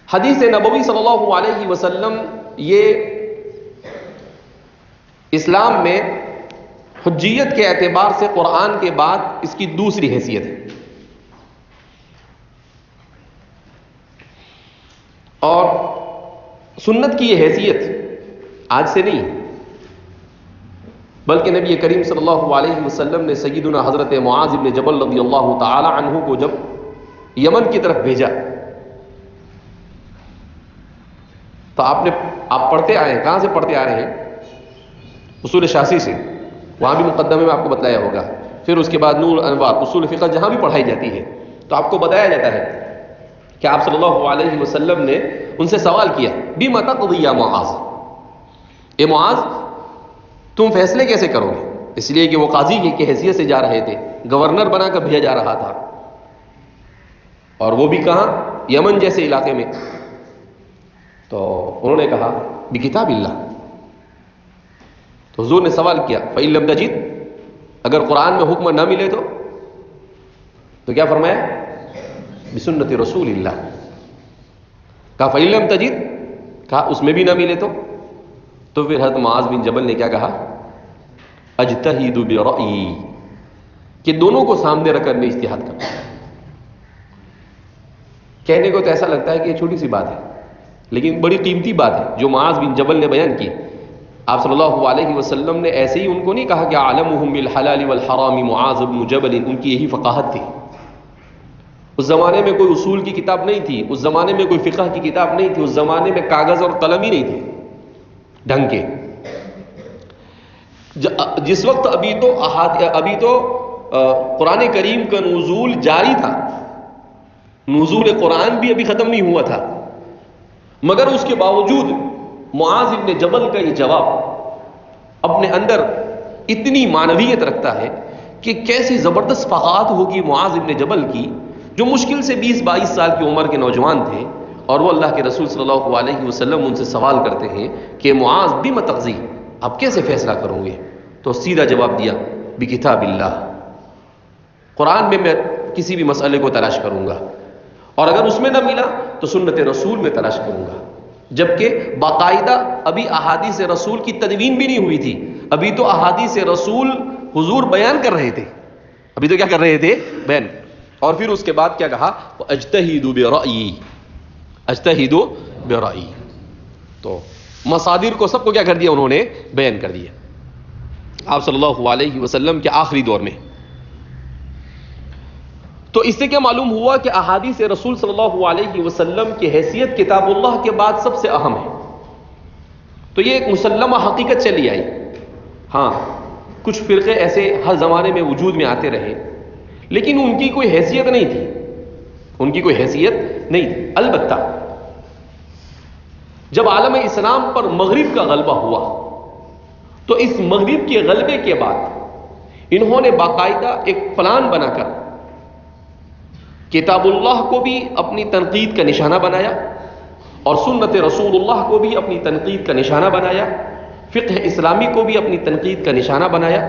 حدیث نبوی صلی اللہ علیہ وسلم یہ اسلام میں حجیت کے اعتبار سے قرآن کے بعد اس کی دوسری حیثیت ہے. اور سنت کی یہ حیثیت آج سے نہیں، بلکہ نبی کریم صلی اللہ علیہ وسلم نے سیدنا حضرت معاذ بن جبل رضی اللہ تعالی عنہ کو جب یمن کی طرف بھیجا تو آپ پڑھتے آئے ہیں. کہاں سے پڑھتے آ رہے ہیں؟ اصول شاسی سے، وہاں بھی مقدمے میں آپ کو بتایا ہوگا. پھر اس کے بعد نور انوار، اصول فقہ جہاں بھی پڑھائی جاتی ہے تو آپ کو بتایا جاتا ہے کہ آپ صلی اللہ علیہ وسلم نے ان سے سوال کیا، بما تقضی یا معاذ، اے معاذ تم فیصلے کیسے کرو گے؟ اس لیے کہ وہ قاضی کی حیثیت سے جا رہے تھے، گورنر بنا کر بھیجا جا رہا تھا، اور وہ بھی کہاں؟ یمن جیسے علاقے میں. تو انہوں نے کہا بکتاب اللہ. تو حضور نے سوال کیا فَإِن لَمْ تَجِدْ، اگر قرآن میں حکم نہ ملے تو کیا فرمایا؟ بسنت رسول اللہ. کہا فَإِن لَمْ تَجِدْ، کہا اس میں بھی نہ ملے تو پھر حضرت معاذ بن جبل نے کیا کہا؟ اجتہد برأیی، کہ دونوں کو سامنے رکھ کر میں اجتہاد کرتا. کہنے کو تو ایسا لگتا ہے کہ یہ چھوٹی سی بات ہے، لیکن بڑی قیمتی بات ہے جو معاذ بن جبل نے بیان کی. آپ صلی اللہ علیہ وسلم نے ایسے ہی ان کو نہیں کہا کہ عالمہم بالحلال والحرام معاذ بن جبل، ان کی یہی فقاہت تھی. اس زمانے میں کوئی اصول کی کتاب نہیں تھی، اس زمانے میں کوئی فقہ کی کتاب نہیں تھی، اس زمانے میں کاغذ اور قلم ہی نہیں تھے ڈھنگ کے. جس وقت ابھی تو قرآن کریم کا نزول جاری تھا، نزول قرآن بھی ابھی ختم نہیں ہوا تھا، مگر اس کے باوجود معاذ بن جبل کا یہ جواب اپنے اندر اتنی معنویت رکھتا ہے کہ کیسی زبردست فقاہت ہوگی معاذ بن جبل کی، جو مشکل سے 20-22 سال کی عمر کے نوجوان تھے، اور وہ اللہ کے رسول صلی اللہ علیہ وسلم ان سے سوال کرتے ہیں کہ معاذ بم تقضی، آپ کیسے فیصلہ کرو گے؟ تو سیدھا جواب دیا بکتاب اللہ، قرآن میں میں کسی بھی مسئلے کو تلاش کروں گا، اور اگر اس میں نہ ملا تو سنت رسول میں تلاش کروں گا. جبکہ باقاعدہ ابھی احادیث رسول کی تدوین بھی نہیں ہوئی تھی، ابھی تو احادیث رسول حضور بیان کر رہے تھے، ابھی تو کیا کر رہے تھے؟ بیان. اور پھر اس کے بعد کیا کہا؟ اجتہد برأیی، اجتہد برأیی. تو مصادر کو سب کو کیا کر دیا انہوں نے؟ بیان کر دیا. آپ صلی اللہ علیہ وسلم کے آخری دور میں. تو اس سے کیا معلوم ہوا کہ احادیث رسول صلی اللہ علیہ وسلم کی حیثیت کتاب اللہ کے بعد سب سے اہم ہے. تو یہ ایک مسلمہ حقیقت چلی آئی. ہاں کچھ فرقے ایسے ہر زمانے میں وجود میں آتے رہے، لیکن ان کی کوئی حیثیت نہیں تھی، ان کی کوئی حیثیت نہیں تھی. البتہ جب عالم اسلام پر مغرب کا غلبہ ہوا تو اس مغرب کے غلبے کے بعد انہوں نے باقاعدہ ایک پلان بنا کر کتاب اللہ کو بھی اپنی تنقید کا نشانہ بنایا، اور سنت رسول اللہ کو بھی اپنی تنقید کا نشانہ بنایا، فقہ اسلامی کو بھی اپنی تنقید کا نشانہ بنایا.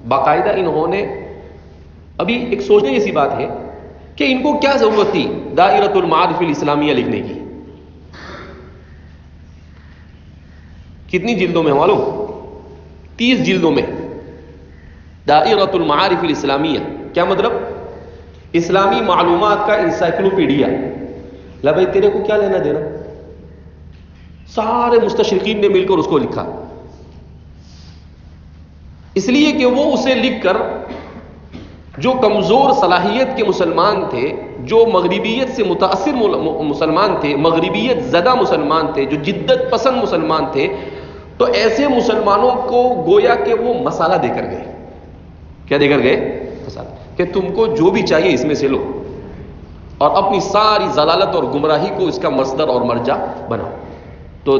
باقاعدہ انہوں نے، ابھی ایک سوچنے جیسی بات ہے کہ ان کو کیا ضرورت تھی دائرۃ المعارف الاسلامیہ لکھنے کی؟ کتنی جلدوں میں معلوم؟ 30 جلدوں میں دائرۃ المعارف الاسلامیہ. کیا مطلب؟ اسلامی معلومات کا انسائکلوپیڈیا. لا بھائی تیرے کو کیا لینا دینا؟ سارے مستشرقین نے مل کر اس کو لکھا، اس لیے کہ وہ اسے لکھ کر جو کمزور صلاحیت کے مسلمان تھے، جو مغربیت سے متاثر مسلمان تھے، مغربیت زدہ مسلمان تھے، جو جدت پسند مسلمان تھے، تو ایسے مسلمانوں کو گویا کہ وہ مسالہ دے کر گئے. کیا دے کر گئے؟ مسالہ، کہ تم کو جو بھی چاہیے اس میں سے لو، اور اپنی ساری ضلالت اور گمراہی کو اس کا مصدر اور مرجع بناؤ. تو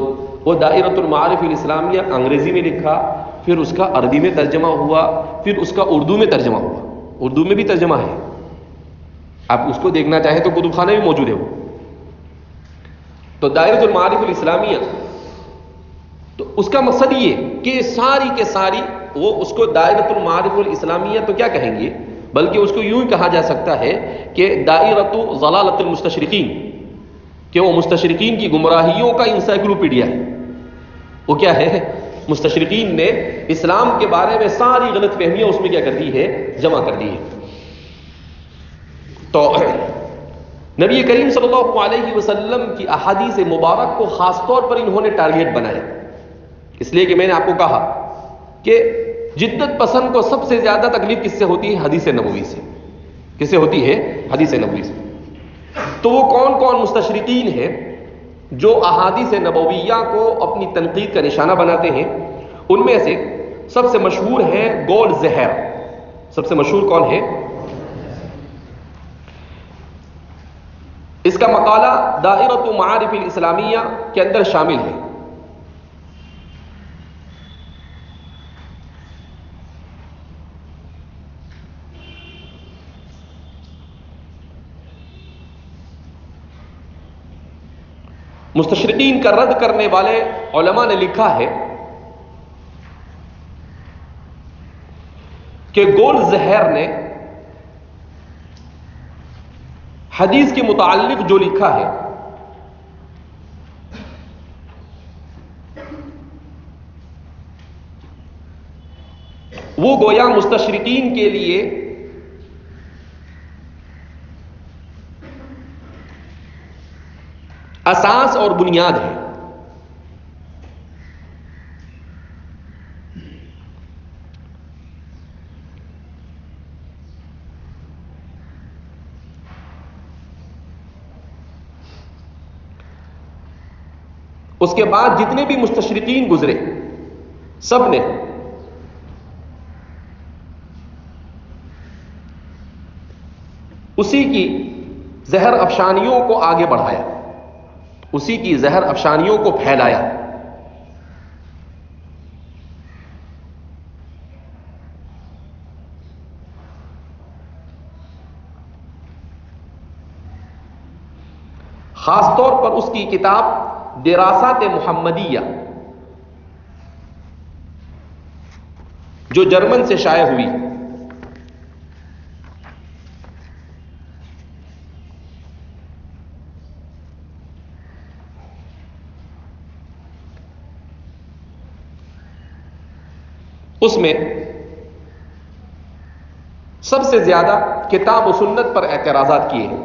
وہ دائرۃ المعارف الاسلامیہ انگریزی میں لکھا، پھر اس کا عربی میں ترجمہ ہوا، پھر اس کا اردو میں ترجمہ ہوا. اردو میں بھی ترجمہ ہے، آپ اس کو دیکھنا چاہیں تو کتب خانے میں موجود ہے وہ. تو دائرۃ المعارف الاسلامیہ، تو اس کا مقصد یہ کہ ساری کے ساری، وہ اس کو دائرۃ المعارف الاسلامیہ تو کیا کہیں گے، بلکہ اس کو یوں ہی کہا جا سکتا ہے کہ دائرۃ ضلالۃ المستشرقین، کہ وہ مستشرقین کی گمراہیوں کا انسائکلوپیڈیا ہے. وہ کیا ہے؟ مستشرقین نے اسلام کے بارے میں ساری غلط فہمیاں اس میں کیا کر دی ہے؟ جمع کر دی ہے. تو نبی کریم صلی اللہ علیہ وسلم کی احادیث مبارک کو خاص طور پر انہوں نے ٹارگیٹ بنایا، اس لیے کہ میں نے آپ کو کہا کہ جدت پسند کو سب سے زیادہ تکلیف کس سے ہوتی ہے؟ حدیث نبوی سے. کس سے ہوتی ہے؟ حدیث نبوی سے. تو وہ کون کون مستشرقین ہیں جو احادیث نبویہ کو اپنی تنقید کا نشانہ بناتے ہیں؟ ان میں سے سب سے مشہور ہے گول زہر. سب سے مشہور کون ہے؟ اس کا مقالہ دائرۃ معارف الاسلامیہ کے اندر شامل ہے. مستشرقین کا رد کرنے والے علماء نے لکھا ہے کہ گول زہر نے حدیث کے متعلق جو لکھا ہے وہ گویا مستشرقین کے لیے اساس اور بنیاد ہے. اس کے بعد جتنے بھی مستشرقین گزرے سب نے اسی کی زہر افشانیوں کو آگے بڑھایا، اسی کی زہر افشانیوں کو پھیلایا۔ خاص طور پر اس کی کتاب دراسات محمدیہ جو جرمن سے شائع ہوئی، اس میں سب سے زیادہ کتاب و سنت پر اعتراضات کیے ہیں۔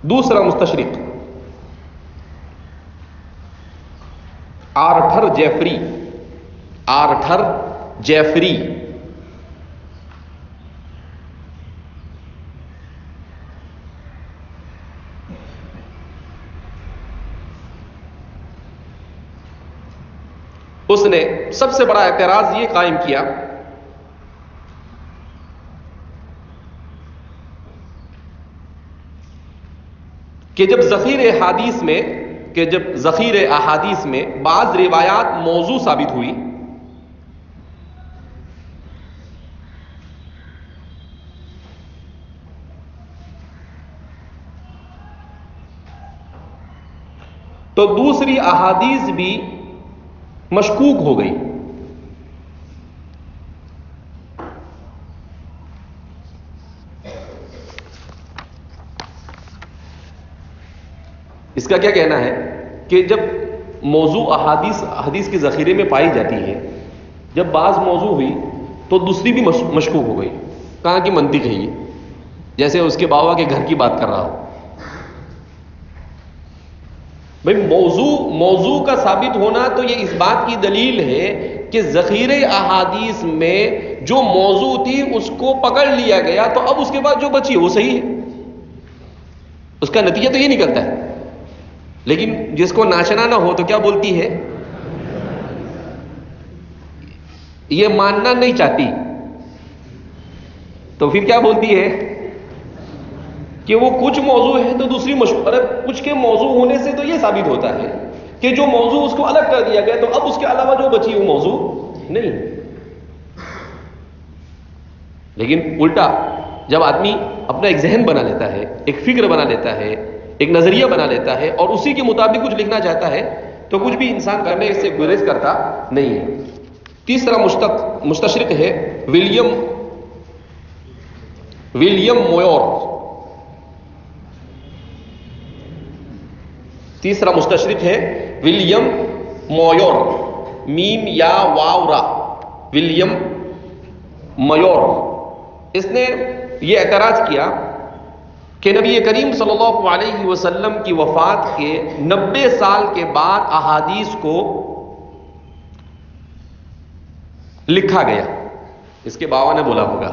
دوسرا مستشرق آرتھر جیفری، آرتھر جیفری اس نے سب سے بڑا اعتراض یہ قائم کیا کہ جب ذخیر احادیث میں بعض روایات موضوع ثابت ہوئی تو دوسری احادیث بھی مشکوک ہو گئی۔ اس کا کیا کہنا ہے کہ جب موضوع حدیث کے ذخیرے میں پائی جاتی ہے، جب بعض موضوع ہوئی تو دوسری بھی مشکوک ہو گئی۔ کہاں کی منطق ہے یہ؟ جیسے اس کے باوا کے گھر کی بات کر رہا ہو۔ بھئی موضوع کا ثابت ہونا تو یہ اس بات کی دلیل ہے کہ ذخیرے احادیث میں جو موضوع تھی اس کو پکڑ لیا گیا، تو اب اس کے بعد جو بچی وہ صحیح ہے۔ اس کا نتیجہ تو یہ نکلتا ہے۔ لیکن جس کو ناشنا نہ ہو تو کیا بولتی ہے؟ یہ ماننا نہیں چاہتی، تو پھر کیا بولتی ہے کہ وہ کچھ موضوع ہے تو دوسری مشہور۔ کچھ کے موضوع ہونے سے تو یہ ثابت ہوتا ہے کہ جو موضوع اس کو الگ کر دیا گیا تو اب اس کے علاوہ جو بچی وہ موضوع نہیں۔ لیکن الٹا جب آدمی اپنا ایک ذہن بنا لیتا ہے، ایک فکر بنا لیتا ہے، ایک نظریہ بنا لیتا ہے اور اسی کے مطابق کچھ لکھنا چاہتا ہے تو کچھ بھی انسان کرنے سے گریز کرتا نہیں ہے۔ تیسرا مستشرق ہے ولیم مویر۔ تیسرا مستشرق ہے ولیم مویر، میم یا واو را، ولیم مویر۔ اس نے یہ اعتراض کیا کہ نبی کریم صلی اللہ علیہ وسلم کی وفات کے 90 سال کے بعد احادیث کو لکھا گیا۔ اس کے باوا نے بولا ہوگا۔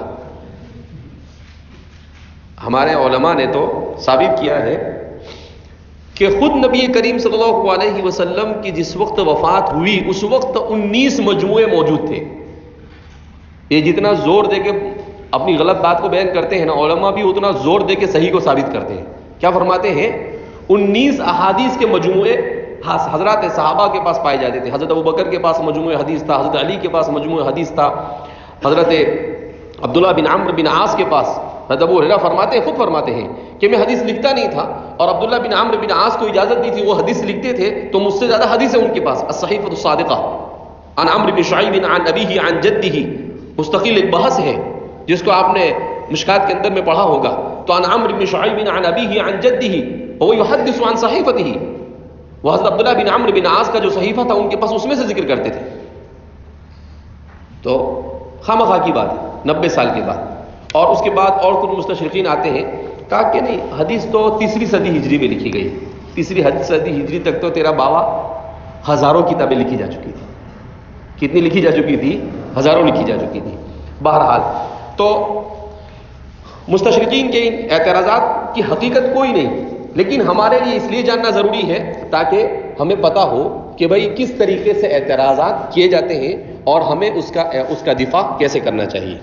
ہمارے علماء نے تو ثابت کیا ہے کہ خود نبی کریم صلی اللہ علیہ وسلم کی جس وقت وفات ہوئی اس وقت 19 مجموعے موجود تھے۔ یہ جتنا زور دے کے اپنی غلط بات کو بیان کرتے ہیں نا، علماء بھی اتنا زور دے کے صحیح کو ثابت کرتے ہیں۔ کیا فرماتے ہیں؟ 19 احادیث کے مجموعے حضرات صحابہ کے پاس پائے جاتے تھے۔ حضرت ابوبکر کے پاس مجموعہ حدیث تھا، حضرت علی کے پاس مجموعہ حدیث تھا، حضرت عبداللہ بن عمرو بن عاص کے پاس۔ حضرت ابو ہریرہ خود فرماتے ہیں کہ میں حدیث لکھتا نہیں تھا اور عبداللہ بن عمرو بن عاص کو اجازت دی تھی، وہ حدیث لکھتے تھے تو مجھ سے زیادہ حدیث ہے ان کے پاس۔ الصحیفۃ الصادقہ عن عمرو بن شعیب عن ابیہ عن جدہ، مستقل ایک بحث ہے جس کو آپ نے مشکات کے اندر میں پڑھا ہوگا۔ تو عن عمرو بن شعیب عن ابیہ عن جدہ وهو يحدث عن صحیفته، وہ حضرت عبداللہ بن عمرو بن عاص کا جو صحیفہ تھا ان کے پاس اس میں سے ذکر کرتے تھے۔ تو خامخواہ کی بات ہے 90 سال کے بعد. اور اس کے بعد اور کچھ مستشرقین آتے ہیں، کہا کہ نہیں، حدیث تو 3 صدی ہجری میں لکھی گئی. 3 صدی ہجری تک تو تیرا بابا ہزاروں کتابیں لکھی جا چکی تھی. کتنی لکھی جا چکی تھی؟ ہزاروں لکھی جا چکی تھی. بہرحال تو مستشرقین کے ان اعتراضات کی حقیقت کوئی نہیں، لیکن ہمارے لیے اس لیے جاننا ضروری ہے تاکہ ہمیں پتہ ہو کہ بھئی کس طریقے سے اعتراضات کیے جاتے ہیں اور ہمیں اس کا دفاع کیسے کرنا چاہیے.